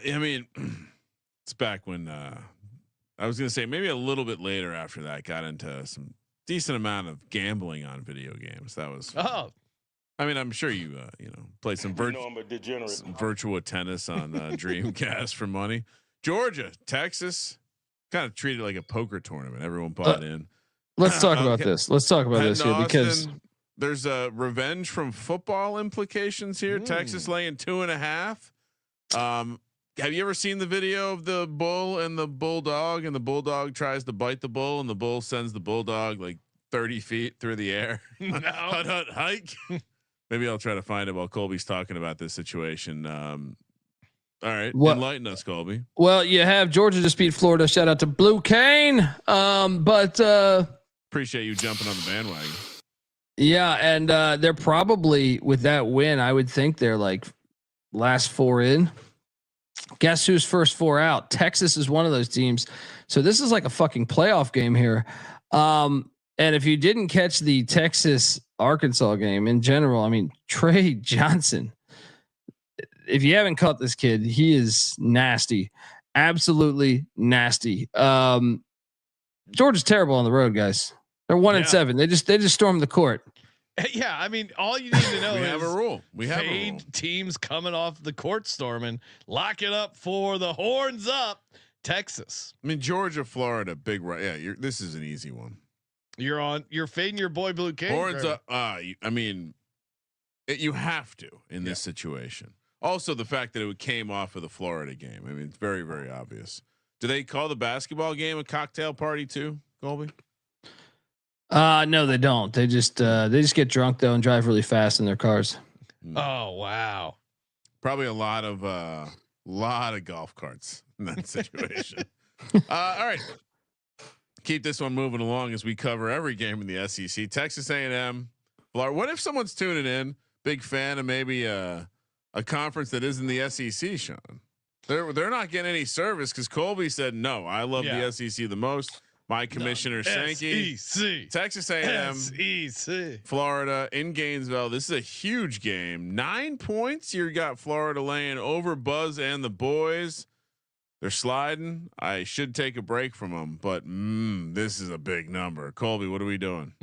It's back when I was gonna say maybe a little bit later after that got into some decent amount of gambling on video games. That was I'm sure you play some virtual tennis on Dreamcast for money. Georgia, Texas, kind of treated like a poker tournament. Everyone bought in. Let's talk about this. Let's talk about this here because there's a revenge from football implications here. Texas laying 2.5. Have you ever seen the video of the bull and the bulldog, and the bulldog tries to bite the bull, and the bull sends the bulldog like 30 feet through the air? No. Hike. Maybe I'll try to find it while Kolby's talking about this situation. All right, enlighten us, Kolby. Well, you have Georgia just beat Florida. Shout out to Blue Cane. But appreciate you jumping on the bandwagon. Yeah, and they're probably with that win. I would think they're like last 4 in. Guess who's first 4 out? Texas is one of those teams. So this is like a fucking playoff game here. And if you didn't catch the Texas Arkansas game in general, Trey Johnson, if you haven't caught this kid, he is nasty, absolutely nasty. Georgia's terrible on the road, guys. They're 1-7. They just stormed the court. Yeah, I mean, all you need to know we is have a rule. We have a rule. fade teams coming off the court storming. Lock it up for the horns up, Texas. I mean, Georgia, Florida, big right. Yeah, this is an easy one. You're fading your boy Blue King. Horns up. I mean, you have to in this situation. Also, the fact that it came off of the Florida game. I mean, it's very, very obvious. Do they call the basketball game a cocktail party too, Kolby? No, they don't. They just get drunk though and drive really fast in their cars. Oh wow! Probably a lot of golf carts in that situation. All right, keep this one moving along as we cover every game in the SEC. Texas A&M, Florida. What if someone's tuning in, big fan of maybe a conference that isn't the SEC, Sean? They're not getting any service because Kolby said no. I love the SEC the most. My commissioner Sankey, SEC. Texas A&M, SEC. Florida in Gainesville. This is a huge game. 9 points. You got Florida laying over Buzz and the boys. They're sliding. I should take a break from them, but this is a big number. Kolby, what are we doing?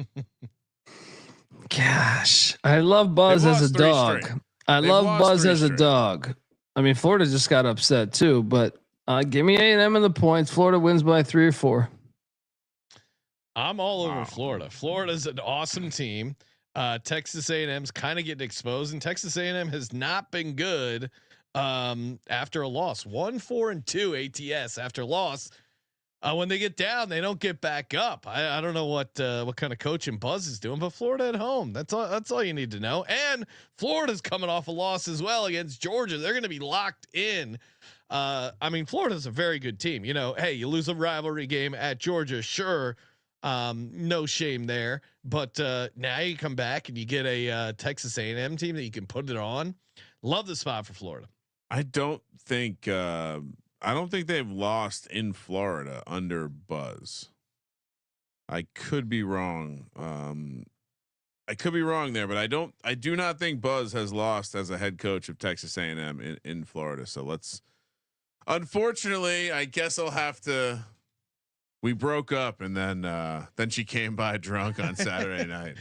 Gosh, I love Buzz as a dog. I love Buzz as a dog. I mean, Florida just got upset too, but give me A&M and the points. Florida wins by 3 or 4. I'm all over Florida. Florida's an awesome team. Texas A&M's kind of getting exposed, and Texas A&M has not been good after a loss. 1-4-2 ATS after loss. When they get down, they don't get back up. I don't know what kind of coaching Buzz is doing, but Florida at home. That's all you need to know. And Florida's coming off a loss as well against Georgia. They're going to be locked in. I mean, Florida's a very good team. You know, hey, you lose a rivalry game at Georgia, sure. No shame there, but now you come back and you get a Texas A&M team that you can put it on. Love the spot for Florida. I don't think they've lost in Florida under Buzz. I could be wrong. I could be wrong there, but I do not think Buzz has lost as a head coach of Texas A&M in Florida. So unfortunately, I guess I'll have to. We broke up, and then she came by drunk on Saturday night.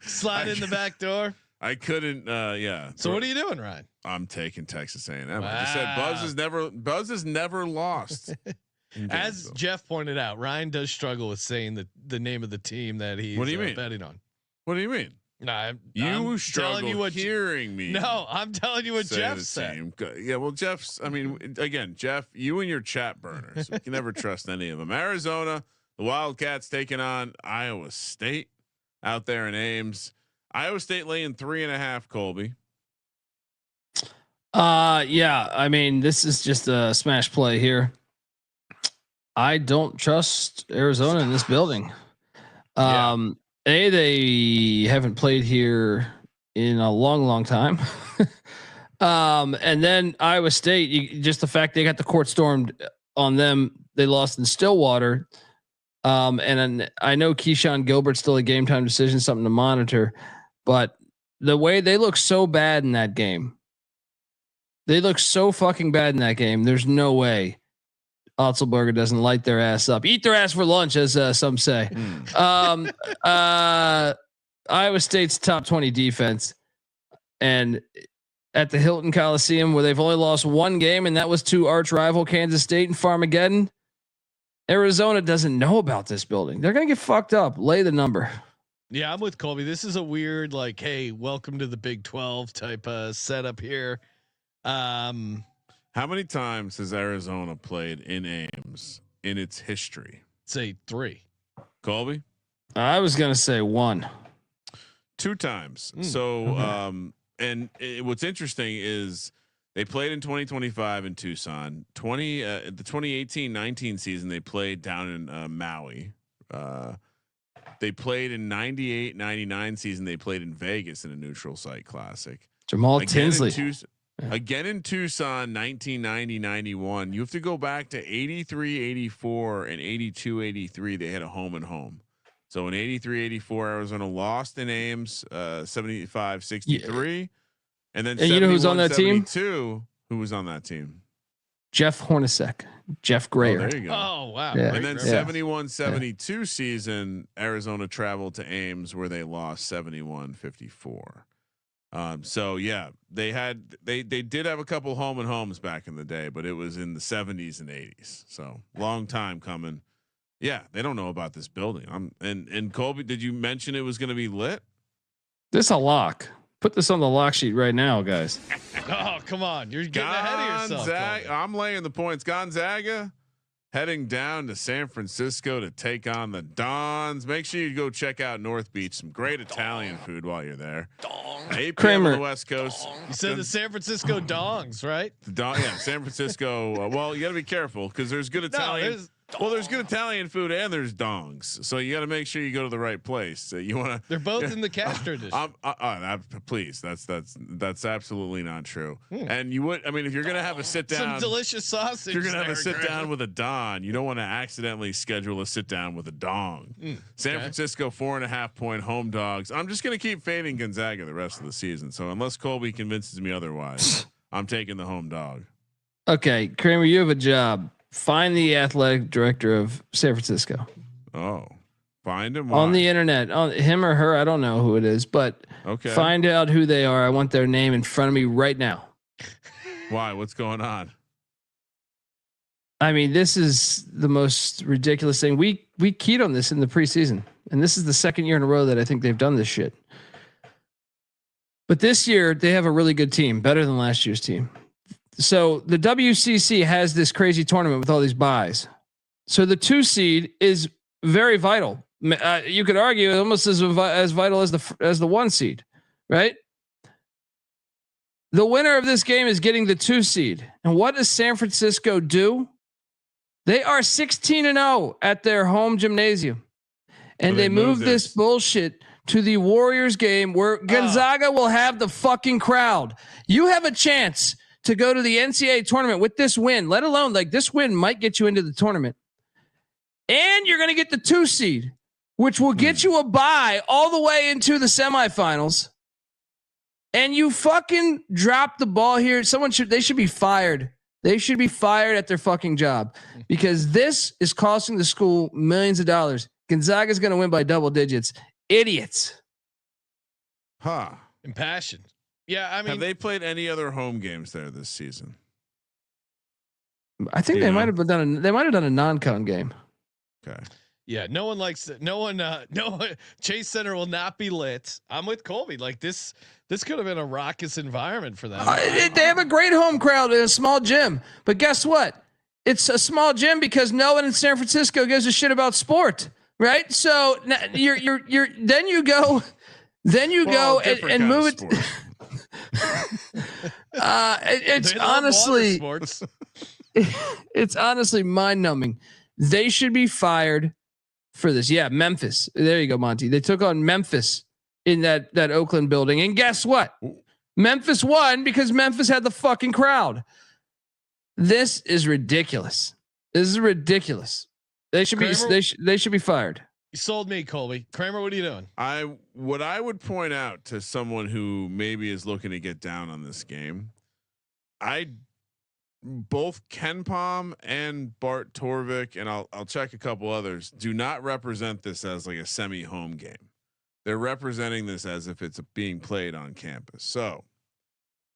Slide in the back door. I couldn't. Yeah. So what are you doing, Ryan? I'm taking Texas A&M. Wow. I just said Buzz has never lost. As Jeff pointed out, Ryan does struggle with saying the name of the team that he's betting on. What do you mean? No, I'm struggle hearing me. No, I'm telling you what Jeff said. Yeah, well, Jeff's. I mean, again, Jeff, you and your chat burners. You can never trust any of them. Arizona, the Wildcats taking on Iowa State out there in Ames. Iowa State laying 3.5. Kolby. Yeah. I mean, this is just a smash play here. I don't trust Arizona in this building. They haven't played here in a long time. And then Iowa State, just the fact they got the court stormed on them, they lost in Stillwater. And I know Keyshawn Gilbert's still a game time decision, something to monitor, but the way they look so bad in that game, they look so fucking bad in that game. There's no way Otzelberger doesn't light their ass up, eat their ass for lunch, as some say. Iowa State's top 20 defense, and at the Hilton Coliseum, where they've only lost one game, and that was to arch rival Kansas State and Farmageddon. Arizona doesn't know about this building. They're gonna get fucked up. Lay the number. Yeah, I'm with Kolby. This is a weird, like, hey, welcome to the Big 12 type setup here. How many times has Arizona played in Ames in its history? Say 3. Kolby? I was gonna say 1. 2 times. So, what's interesting is they played in 2025 in Tucson. The 2018-19 season they played down in Maui. They played in 98-99 season. They played in Vegas in a neutral site classic. Jamal Tinsley. Again in Tucson, 1990-91. You have to go back to 83-84 and 82-83. They had a home and home. So in 83-84, Arizona lost in Ames, 75-63, and then you know who's on that team? Who was on that team? Jeff Hornacek, Jeff Grayer. Oh, there you go. Oh wow! Yeah. And then Great 71-72 season, Arizona traveled to Ames where they lost 71-54. So yeah, they did have a couple home and homes back in the day, but it was in the 70s and 80s. So long time coming. Yeah, they don't know about this building. And Kolby, did you mention it was going to be lit? This a lock. Put this on the lock sheet right now, guys. Oh, come on. You're getting ahead of yourself. Kolby. I'm laying the points. Gonzaga heading down to San Francisco to take on the Dons. Make sure you go check out North Beach. Some great Italian food while you're there. 8 p.m. on the West Coast. You said the San Francisco Dongs, right? Yeah, San Francisco. Well, you got to be careful because there's good Italian. There's good Italian food and there's dongs. So you got to make sure you go to the right place. You want to. They're both in the Castro dish. Please, that's absolutely not true. And you would. I mean, if you're gonna have a sit down, some delicious sausage. If you're gonna have a sit down with a don, you don't want to accidentally schedule a sit down with a dong. San Francisco 4.5 point home dogs. I'm just gonna keep fading Gonzaga the rest of the season. So unless Kolby convinces me otherwise, I'm taking the home dog. Okay, Kramer, you have a job. Find the athletic director of San Francisco. Oh, find him on the internet, on him or her. I don't know who it is, but okay, find out who they are. I want their name in front of me right now. Why? What's going on? I mean, this is the most ridiculous thing. We keyed on this in the preseason, and this is the second year in a row that I think they've done this shit. But this year they have a really good team, better than last year's team. So the WCC has this crazy tournament with all these buys. So the 2 seed is very vital. You could argue almost as vital as the 1 seed, right? The winner of this game is getting the 2 seed. And what does San Francisco do? They are 16-0 at their home gymnasium. And they move this bullshit to the Warriors game where Gonzaga will have the fucking crowd. You have a chance to go to the NCAA tournament with this win, let alone like this win might get you into the tournament. And you're going to get the 2 seed, which will get you a bye all the way into the semifinals. And you fucking drop the ball here. They should be fired. They should be fired at their fucking job because this is costing the school millions of dollars. Gonzaga is going to win by double digits. Idiots. Huh. Impassioned. Yeah, I mean, have they played any other home games there this season? I think they might have done. They might have done a non-con game. Okay. Yeah, no one likes it. No one. Chase Center will not be lit. I'm with Kolby. Like this could have been a raucous environment for them. They have a great home crowd in a small gym, but guess what? It's a small gym because no one in San Francisco gives a shit about sport, right? So then you go and move it. It's honestly it's honestly mind-numbing. They should be fired for this. Yeah, Memphis. There you go, Monty. They took on Memphis in that Oakland building, and guess what? Memphis won because Memphis had the fucking crowd. This is ridiculous. This is ridiculous. They should Kramer, they should be fired. You sold me, Kolby. Kramer, what are you doing? What I would point out to someone who maybe is looking to get down on this game, both Ken Pom and Bart Torvik, and I'll check a couple others, do not represent this as like a semi-home game. They're representing this as if it's being played on campus. So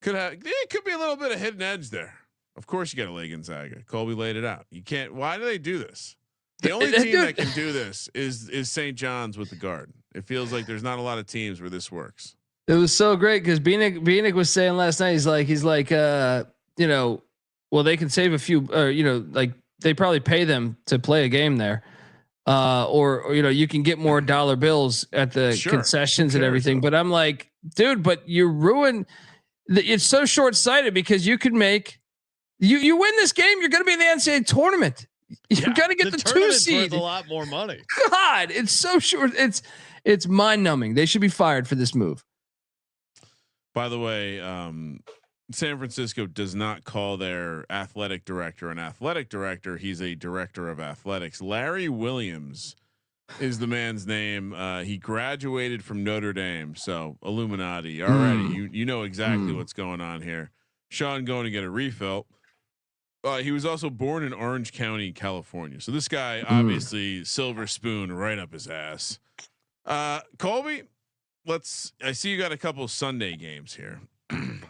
it could be a little bit of hidden edge there. Of course, you got to lay Gonzaga. Kolby laid it out. You can't. Why do they do this? The only team that can do this is St. John's with the Garden. It feels like there's not a lot of teams where this works. It was so great because Beanick was saying last night, he's like, well, they can save a few, like they probably pay them to play a game there. Or you can get more dollar bills at the concessions and everything. But I'm like, dude, but you ruin. It's so short-sighted because you could make you win this game. You're going to be in the NCAA tournament. You're going to get the 2 seed. Worth a lot more money. God, it's so short. It's mind-numbing. They should be fired for this move. By the way, San Francisco does not call their athletic director an athletic director. He's a director of athletics. Larry Williams is the man's name. He graduated from Notre Dame. So Illuminati already. You know exactly what's going on here. Sean going to get a refill. He was also born in Orange County, California. So this guy, obviously, silver spoon right up his ass. Kolby, I see you got a couple Sunday games here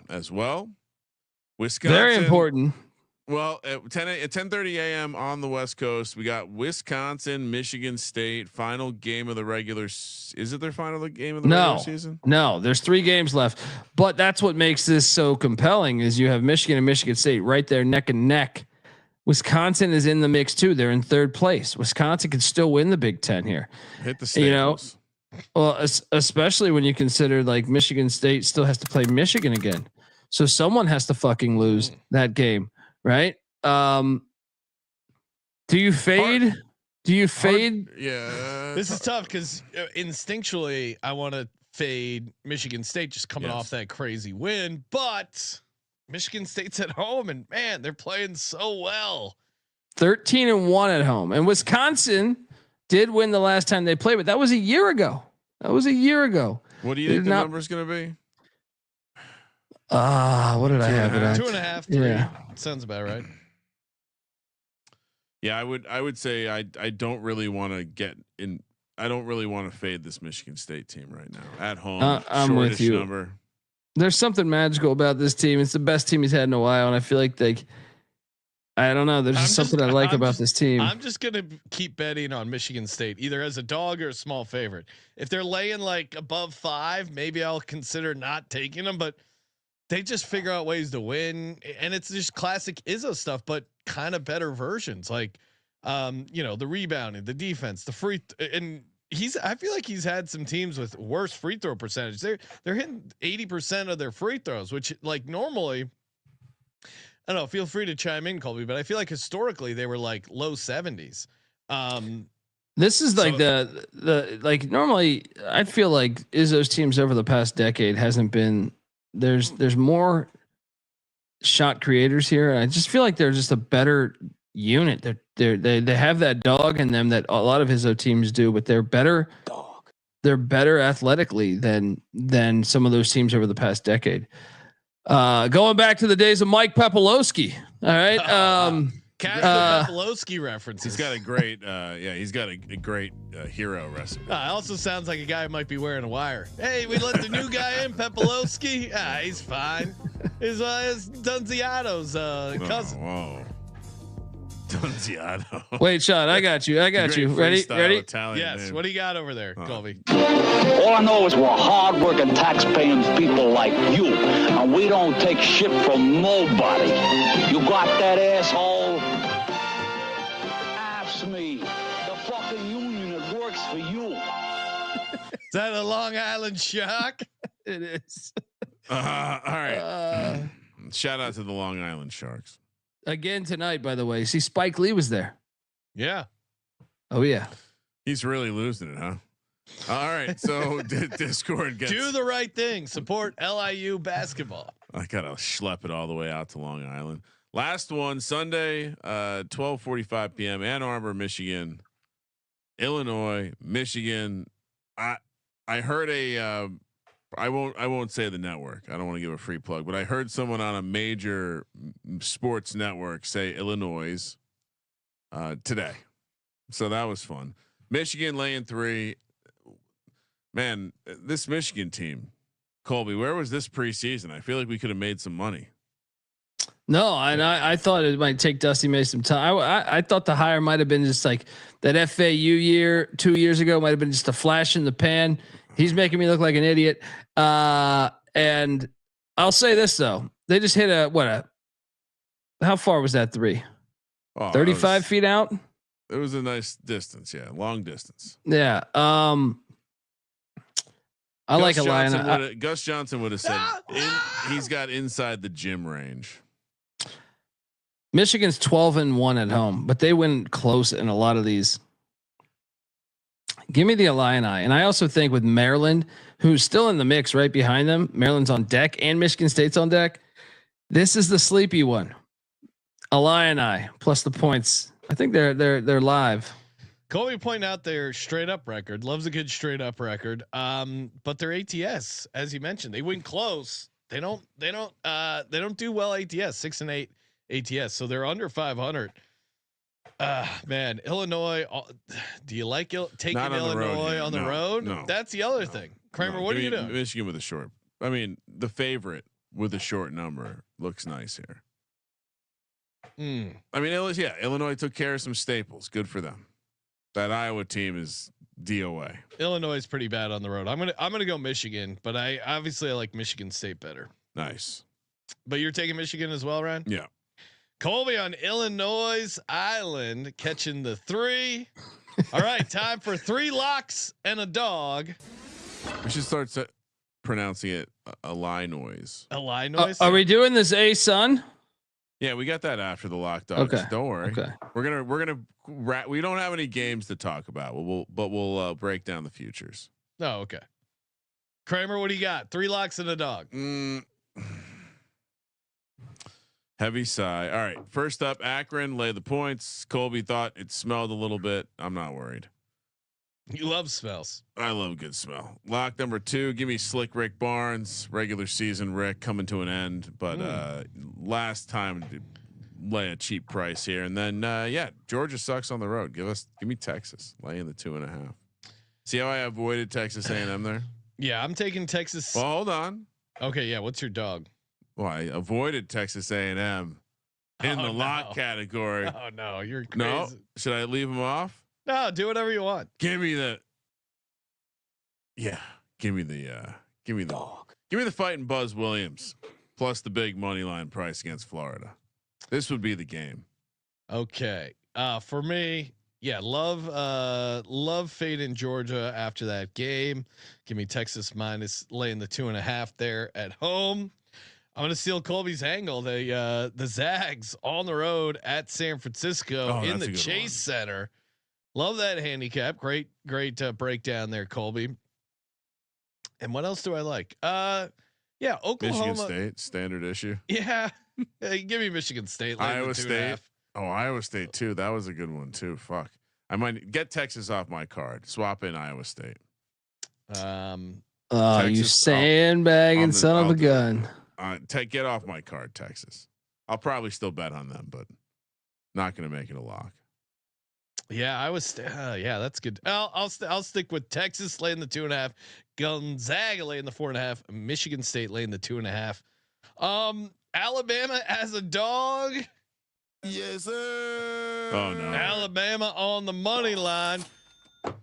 as well. Wisconsin, very important. Well, at 10:30 a.m. on the West Coast, we got Wisconsin, Michigan State, final game of the regular. Is it their final game of the regular season? No, there's 3 games left. But that's what makes this so compelling is you have Michigan and Michigan State right there neck and neck. Wisconsin is in the mix too. They're in 3rd place. Wisconsin can still win the Big Ten here. Hit the Staples. Well, especially when you consider like Michigan State still has to play Michigan again. So someone has to fucking lose that game. Right. Do you fade? Yeah. This is tough because instinctually I want to fade Michigan State just coming off that crazy win, but Michigan State's at home and man, they're playing so well. 13-1 at home, and Wisconsin did win the last time they played, but that was a year ago. What do you think the number's going to be? What did I have it at? 2.5, 3. Yeah. Sounds about right. Yeah, I would say I don't really want to get in. I don't really want to fade this Michigan State team right now at home. I'm with you. Number. There's something magical about this team. It's the best team he's had in a while, and I feel like I don't know. There's just something I like about this team. I'm just gonna keep betting on Michigan State, either as a dog or a small favorite. If they're laying like above 5, maybe I'll consider not taking them, but they just figure out ways to win, and it's just classic Izzo stuff, but kind of better versions. Like, the rebounding, the defense, the free, and I feel like he's had some teams with worse free throw percentage. They're hitting 80% of their free throws, which like normally, I don't know. Feel free to chime in, Kolby, but I feel like historically they were like low 70s. This is like the like normally I feel like Izzo's teams over the past decade hasn't been. There's more shot creators here. And I just feel like they're just a better unit. They have that dog in them that a lot of his teams do, but they're better. They're better athletically than some of those teams over the past decade. Going back to the days of Mike Papalowski. All right. Papalowski references. He's got a great, he's got a great hero recipe. Also sounds like a guy who might be wearing a wire. Hey, we let the new guy in, Papalowski. He's fine. Is Dunziato's cousin. Whoa. Dunziato. Wait, Sean, I got you. Ready? Italian yes. name. What do you got over there, Kolby? All I know is we're hard-working, tax-paying people like you, and we don't take shit from nobody. You got that, asshole? Ask me. The fucking union that works for you. Is that a Long Island Shark? It is. All right. Shout out to the Long Island Sharks. Again tonight, by the way. See, Spike Lee was there. Yeah. Oh yeah. He's really losing it, huh? All right. So Discord gets do the right thing. Support LIU basketball. I gotta schlep it all the way out to Long Island. Last one Sunday, 12:45 p.m. Ann Arbor, Michigan, Illinois, Michigan. I heard I won't say the network. I don't want to give a free plug, but I heard someone on a major sports network say Illinois today. So that was fun. Michigan laying 3. Man, this Michigan team, Kolby, where was this preseason? I feel like we could have made some money. No, and I thought it might take Dusty May some time. I thought the hire might have been just like that FAU year 2 years ago might have been just a flash in the pan. He's making me look like an idiot. And I'll say this though, they just hit how far was that 3? 35 feet out. It was a nice distance. Yeah. Long distance. Yeah. I like a line. Gus Johnson would have said he's got inside the gym range. Michigan's 12-1 at home, but they win close in a lot of these. Give me the Illini. And I also think with Maryland, who's still in the mix right behind them, Maryland's on deck and Michigan State's on deck. This is the sleepy one. Illini plus the points. I think they're live. Kolby pointing out their straight up record. Loves a good straight up record. But their ATS, as you mentioned, they win close. They don't do well ATS. 6-8 ATS. So they're under 500. Man, Illinois. Do you like taking Illinois on the road? No, that's the other thing. Kramer, what are you doing? Michigan with a short. I mean, the favorite with a short number looks nice here. I mean, Illinois took care of some staples. Good for them. That Iowa team is DOA. Illinois is pretty bad on the road. I'm gonna go Michigan, but I like Michigan State better. Nice. But you're taking Michigan as well, Ryan? Yeah. Kolby on Illinois Island catching the 3. All right, time for 3 locks and a dog. We should start pronouncing it a lie noise. A lie noise. Are we doing this son? Yeah, we got that after the lock dogs. Okay. Don't worry. Okay. We're gonna we don't have any games to talk about. We'll break down the futures. Oh, okay. Kramer, what do you got? 3 locks and a dog. Heavy sigh. All right. First up, Akron lay the points. Kolby thought it smelled a little bit. I'm not worried. You love smells. I love good smell. Lock number 2. Give me Slick Rick Barnes. Regular season Rick coming to an end, but last time lay a cheap price here. And then Georgia sucks on the road. Give me Texas laying the 2.5. See how I avoided Texas A&M there? Yeah, I'm taking Texas. Well, hold on. Okay, yeah. What's your dog? Well, I avoided Texas A&M in the lock category. Oh no, you're crazy. No, should I leave them off? No, do whatever you want. Give me the fighting Buzz Williams plus the big money line price against Florida. This would be the game. Okay. For me, love fade in Georgia after that game. Give me Texas minus laying the 2.5 there at home. I'm going to steal Kolby's angle. The Zags on the road at San Francisco in the Chase Center. Love that handicap. Great breakdown there, Kolby. And what else do I like? Oklahoma Michigan State standard issue. Yeah. Give me Michigan State. Iowa State. Oh, Iowa State too. That was a good one too. Fuck. I might get Texas off my card. Swap in Iowa State. You sandbagging son of a gun. Get off my card, Texas. I'll probably still bet on them, but not going to make it a lock. Yeah, I was. Yeah, that's good. I'll stick with Texas laying the 2.5, Gonzaga laying the 4.5, Michigan State laying the 2.5. Alabama as a dog. Yes, sir. Oh no, Alabama on the money line.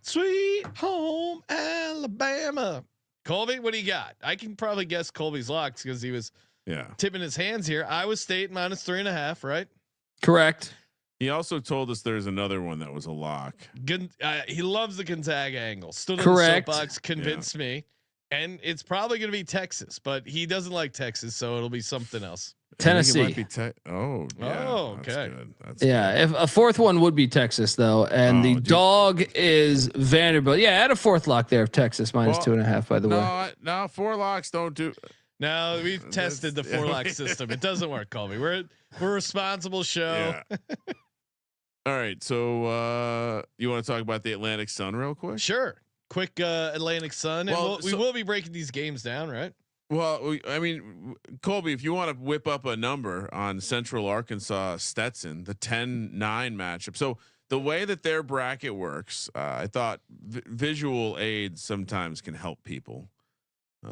Sweet home Alabama. Kolby, what do you got? I can probably guess Kolby's locks because he was tipping his hands here. Iowa State minus 3.5, right? Correct. He also told us there's another one that was a lock. He loves the Gonzaga angle. Stood Correct. on the soapbox, convinced me. And it's probably going to be Texas, but he doesn't like Texas, so it'll be something else. Tennessee. Might be okay. That's good. If a fourth one would be Texas though, and the dog is Vanderbilt. Yeah, add a fourth lock there of Texas minus 2.5. By the way, no, 4 locks don't do. No, we've tested the 4 lock system. It doesn't work, Kolby. We're a responsible show. Yeah. All right, so you want to talk about the Atlantic Sun real quick? Sure. Quick Atlantic Sun, and we will be breaking these games down, right? Well, I mean, Kolby, if you want to whip up a number on Central Arkansas Stetson, the 10-9 matchup. So the way that their bracket works, I thought visual aids sometimes can help people.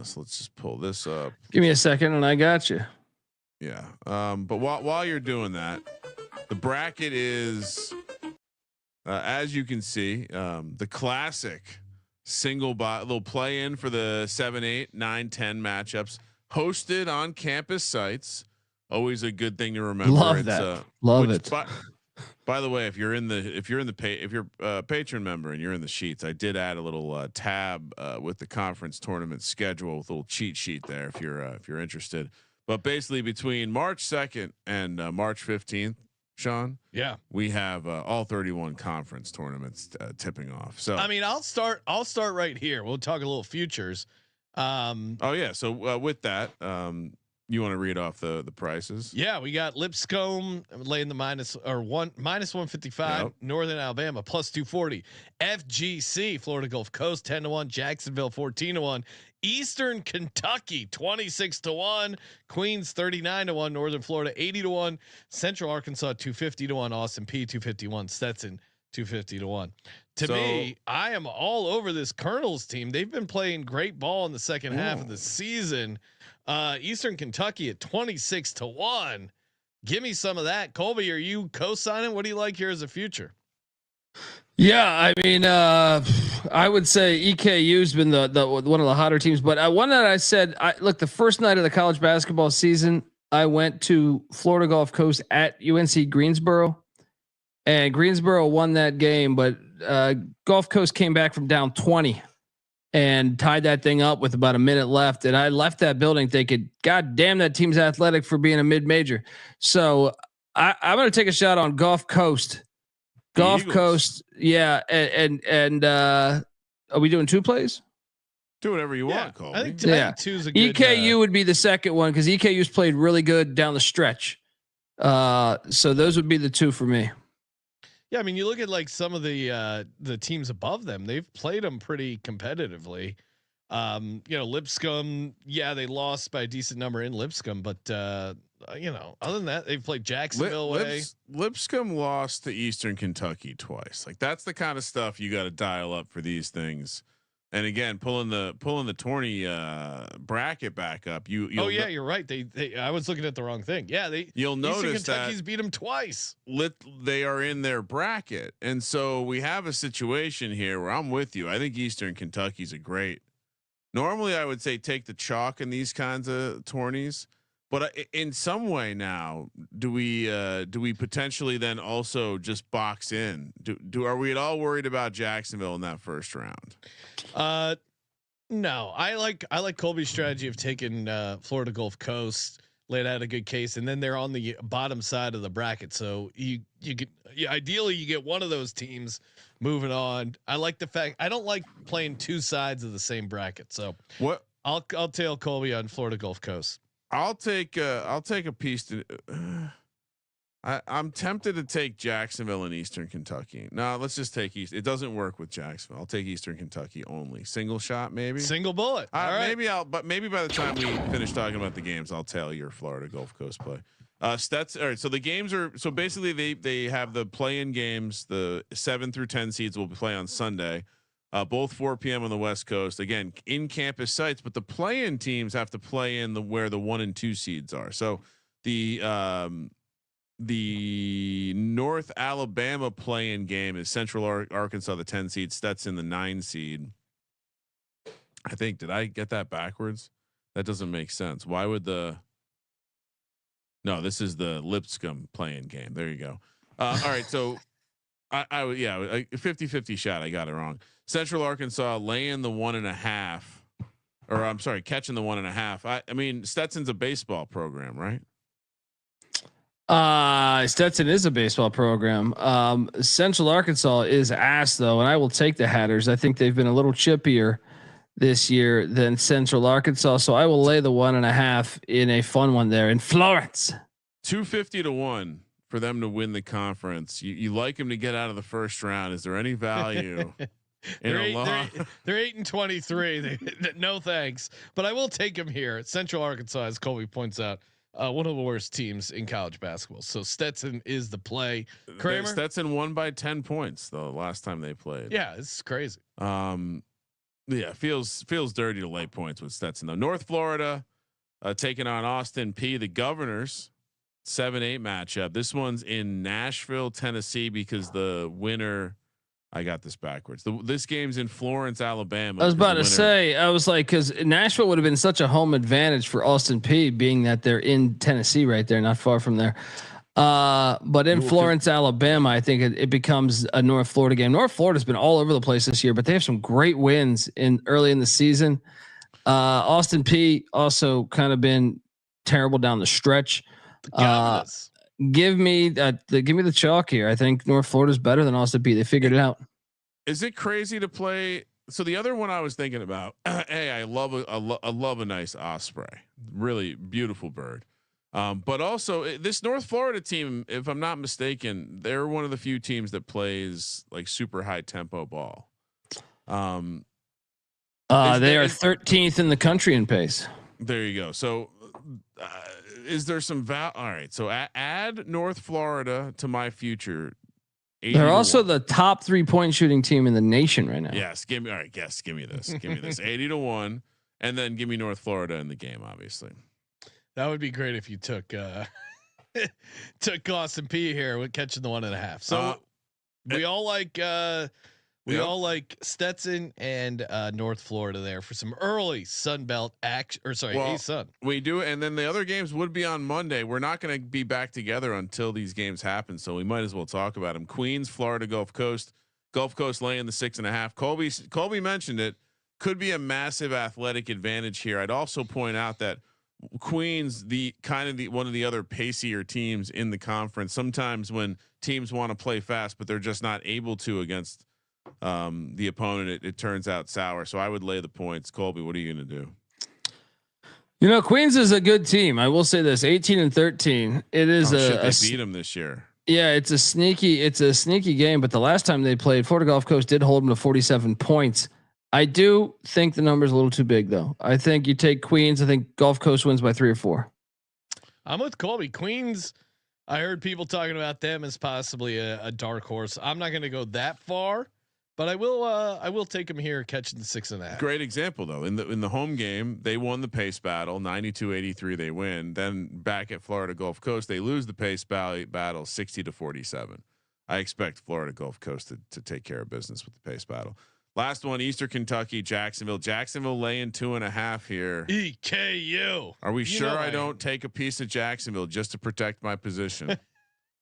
So let's just pull this up. Give me a second, and I got you. Yeah. But while you're doing that, the bracket is, as you can see, the classic single little play in for the 7, 8, 9, 10 matchups hosted on campus sites. Always a good thing to remember. Love that. Love it. By the way, if you're a patron member and you're in the sheets, I did add a little tab with the conference tournament schedule with a little cheat sheet there if you're interested. But basically between March 2nd and March 15th, Sean, we have all 31 conference tournaments tipping off. So I mean, I'll start right here. We'll talk a little futures. So with that, you want to read off the prices? Yeah, we got Lipscomb laying the minus 155. Yep. Northern Alabama plus 240. FGC Florida Gulf Coast 10-1. Jacksonville 14-1. Eastern Kentucky 26-1, Queens 39-1, Northern Florida 80-1, Central Arkansas 250-1, Austin Peay 251, Stetson 250-1. To me, I am all over this Colonels team. They've been playing great ball in the second half of the season. Eastern Kentucky at 26-1. Give me some of that. Kolby, are you co-signing? What do you like here as a future? Yeah, I mean, I would say EKU's been the one of the hotter teams. But one that I said, look, the first night of the college basketball season, I went to Florida Gulf Coast at UNC Greensboro, and Greensboro won that game. But Gulf Coast came back from down 20 and tied that thing up with about a minute left. And I left that building thinking, God damn, that team's athletic for being a mid-major. So I'm going to take a shot on Gulf Coast. Gulf Coast, yeah, and are we doing 2 plays? Do whatever you want, Kolby. I think two's a good. EKU would be the second one because EKU's played really good down the stretch. So those would be the 2 for me. Yeah, I mean, you look at like some of the teams above them; they've played them pretty competitively. Lipscomb, yeah, they lost by a decent number in Lipscomb, but other than that, they've played Jacksonville away. Lipscomb lost to Eastern Kentucky twice. Like that's the kind of stuff you got to dial up for these things. And again, pulling the tourney bracket back up. You're right. I was looking at the wrong thing. Yeah, you'll notice Eastern Kentucky's beat them twice. They are in their bracket, and so we have a situation here where I'm with you. I think Eastern Kentucky's a great. Normally, I would say take the chalk in these kinds of tourneys, but in some way now, do we potentially then also just box in? Are we at all worried about Jacksonville in that first round? No, I like Kolby's strategy of taking Florida Gulf Coast, laid out a good case, and then they're on the bottom side of the bracket, so you ideally you get one of those teams moving on. I like the fact I don't like playing 2 sides of the same bracket. So what I'll tail Kolby on Florida Gulf Coast. I'll take a piece to. I'm tempted to take Jacksonville and Eastern Kentucky. No, let's just take East. It doesn't work with Jacksonville. I'll take Eastern Kentucky only. Single shot, maybe. Single bullet. All right. Maybe by the time we finish talking about the games, I'll tail your Florida Gulf Coast play. Stetson. All right. So the games are basically they have the play-in games. The 7 through 10 seeds will play on Sunday. Both 4 p.m. on the West Coast. Again, in campus sites, but the play-in teams have to play in where the 1 and 2 seeds are. So the North Alabama play-in game is Central Arkansas, the 10 seed, Stetson, the 9 seed. I think, did I get that backwards? That doesn't make sense. Why would no, this is the Lipscomb play-in game. There you go. All right. So I 50-50 shot. I got it wrong. Central Arkansas laying the 1.5, or I'm sorry, catching the 1.5. I mean, Stetson's a baseball program, right? Stetson is a baseball program. Central Arkansas is ass though, and I will take the Hatters. I think they've been a little chippier this year than Central Arkansas, so I will lay the 1.5 in a fun one there in Florence. 250-1 for them to win the conference. You like them to get out of the first round. Is there any value? They're 8-23. No thanks, but I will take them here. Central Arkansas, as Kolby points out, one of the worst teams in college basketball. So Stetson is the play. Kramer? Stetson won by 10 points the last time they played. Yeah, it's crazy. Yeah, feels dirty to lay points with Stetson though. North Florida taking on Austin Peay, the Governors. 7-8 matchup. This one's in Nashville, Tennessee, because the winner. I got this backwards. This game's in Florence, Alabama. I was about to say, I was like, because Nashville would have been such a home advantage for Austin Peay, being that they're in Tennessee, right there, not far from there. But in Florence, Alabama, I think it becomes a North Florida game. North Florida's been all over the place this year, but they have some great wins early in the season. Austin Peay also kind of been terrible down the stretch. Give me the chalk here. I think North Florida's better than Austin Peay. They figured it out. Is it crazy to play? So the other one I was thinking about, hey, I love a nice osprey, really beautiful bird. But also this North Florida team, if I'm not mistaken, they're one of the few teams that plays like super high tempo ball. They are 13th in the country in pace. There you go. So, is there some all right. So add North Florida to my future. They're also the top 3-point shooting team in the nation right now. Yes. Give me this. Give me this 80-1, and then give me North Florida in the game. Obviously, that would be great if you took took Austin Peay here with catching the 1.5. So we all like all like Stetson and North Florida there for some early Sun Belt action. Or sorry, A-Sun. We do, and then the other games would be on Monday. We're not going to be back together until these games happen, so we might as well talk about them. Queens, Florida, Gulf Coast laying the 6.5. Kolby mentioned it. Could be a massive athletic advantage here. I'd also point out that Queens, one of the other pacier teams in the conference. Sometimes when teams want to play fast, but they're just not able to against the opponent, it turns out sour. So I would lay the points. Kolby, what are you going to do? You know, Queens is a good team. I will say this: 18-13. It is they beat them this year. Yeah, it's a sneaky game. But the last time they played, Florida Gulf Coast did hold them to 47 points. I do think the number's a little too big, though. I think you take Queens. I think Gulf Coast wins by 3 or 4. I'm with Kolby. Queens. I heard people talking about them as possibly a dark horse. I'm not going to go that far. But I will take them here catching the 6.5. Great example though. In the home game, they won the pace battle 92-83. They win. Then back at Florida Gulf Coast, they lose the pace battle 60-47. I expect Florida Gulf Coast to take care of business with the pace battle. Last one, Eastern Kentucky, Jacksonville. Jacksonville laying 2.5 here. EKU. Are we sure I don't take a piece of Jacksonville just to protect my position?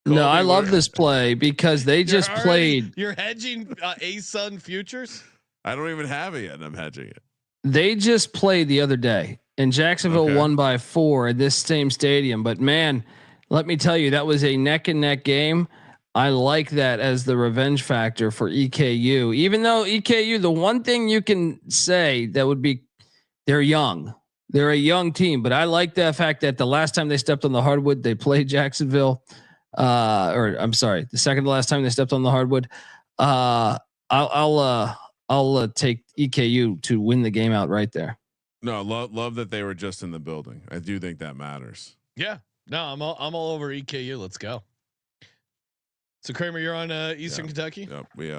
No, I love this play because they just played. You're hedging A-Sun futures. I don't even have it yet, and I'm hedging it. They just played the other day, and Jacksonville won by 4 at this same stadium. But man, let me tell you, that was a neck and neck game. I like that as the revenge factor for EKU. Even though EKU, the one thing you can say that would be, they're young. They're a young team, but I like the fact that the last time they stepped on the hardwood, they played Jacksonville. Or I'm sorry, the second to last time they stepped on the hardwood. I'll take EKU to win the game out right there. No, love that they were just in the building. I do think that matters. Yeah, no, I'm all over EKU. Let's go. So Kramer, you're on Eastern Kentucky. Yep. We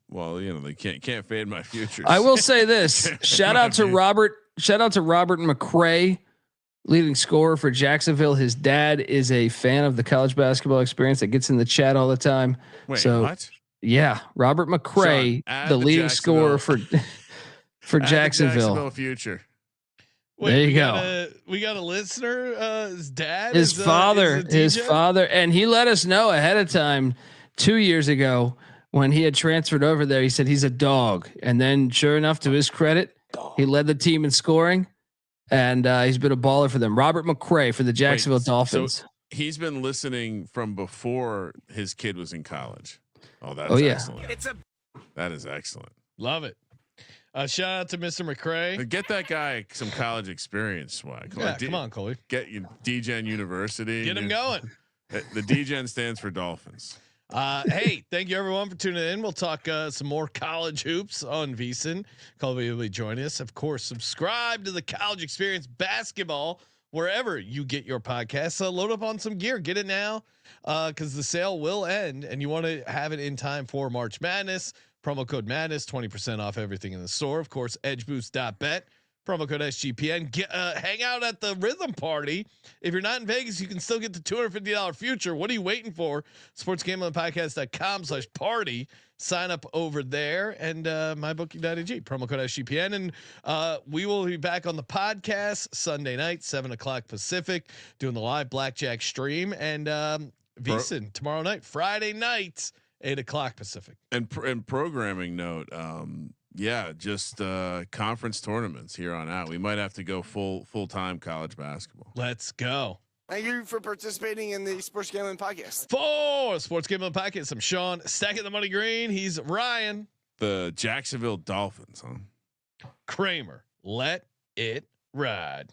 well, you know, they can't fade my futures. I will say this: shout out to Robert McCray, leading scorer for Jacksonville. His dad is a fan of the college basketball experience that gets in the chat all the time. Wait, so what? Yeah, Robert McCray, the leading scorer for Jacksonville. Future. Wait, there you go. We got a listener. His dad, his father, and he let us know ahead of time 2 years ago when he had transferred over there. He said he's a dog, and then sure enough, to his credit, he led the team in scoring. And he's been a baller for them. Robert McCray for the Jacksonville Dolphins. So he's been listening from before his kid was in college. Oh, that's excellent. That is excellent. Love it. Shout out to Mr. McCray. Get that guy some college experience. Swag. Come on, Kolby. Get you DGen University. Get him going. The DGen stands for Dolphins. Hey, thank you everyone for tuning in. We'll talk some more college hoops on VSiN. Kolby will be joining us. Of course, subscribe to the College Experience Basketball wherever you get your podcasts. Load up on some gear. Get it now because the sale will end, and you want to have it in time for March Madness. Promo code Madness, 20% off everything in the store. Of course, edgeboost.bet. Promo code SGPN. Hang out at the Rhythm Party. If you're not in Vegas, you can still get the $250 future. What are you waiting for? sportsgamblingpodcast.com/party. Sign up over there and mybookie.ag. Promo code SGPN. And we will be back on the podcast Sunday night, 7:00 Pacific, doing the live blackjack stream. And VSiN tomorrow night, Friday night, 8:00 Pacific. And programming note, just conference tournaments here on out. We might have to go full-time college basketball. Let's go. Thank you for participating in the Sports Gambling Podcast. For Sports Gambling Podcast, I'm Sean, stacking the money green. He's Ryan. The Jacksonville Dolphins, huh? Kramer, let it ride.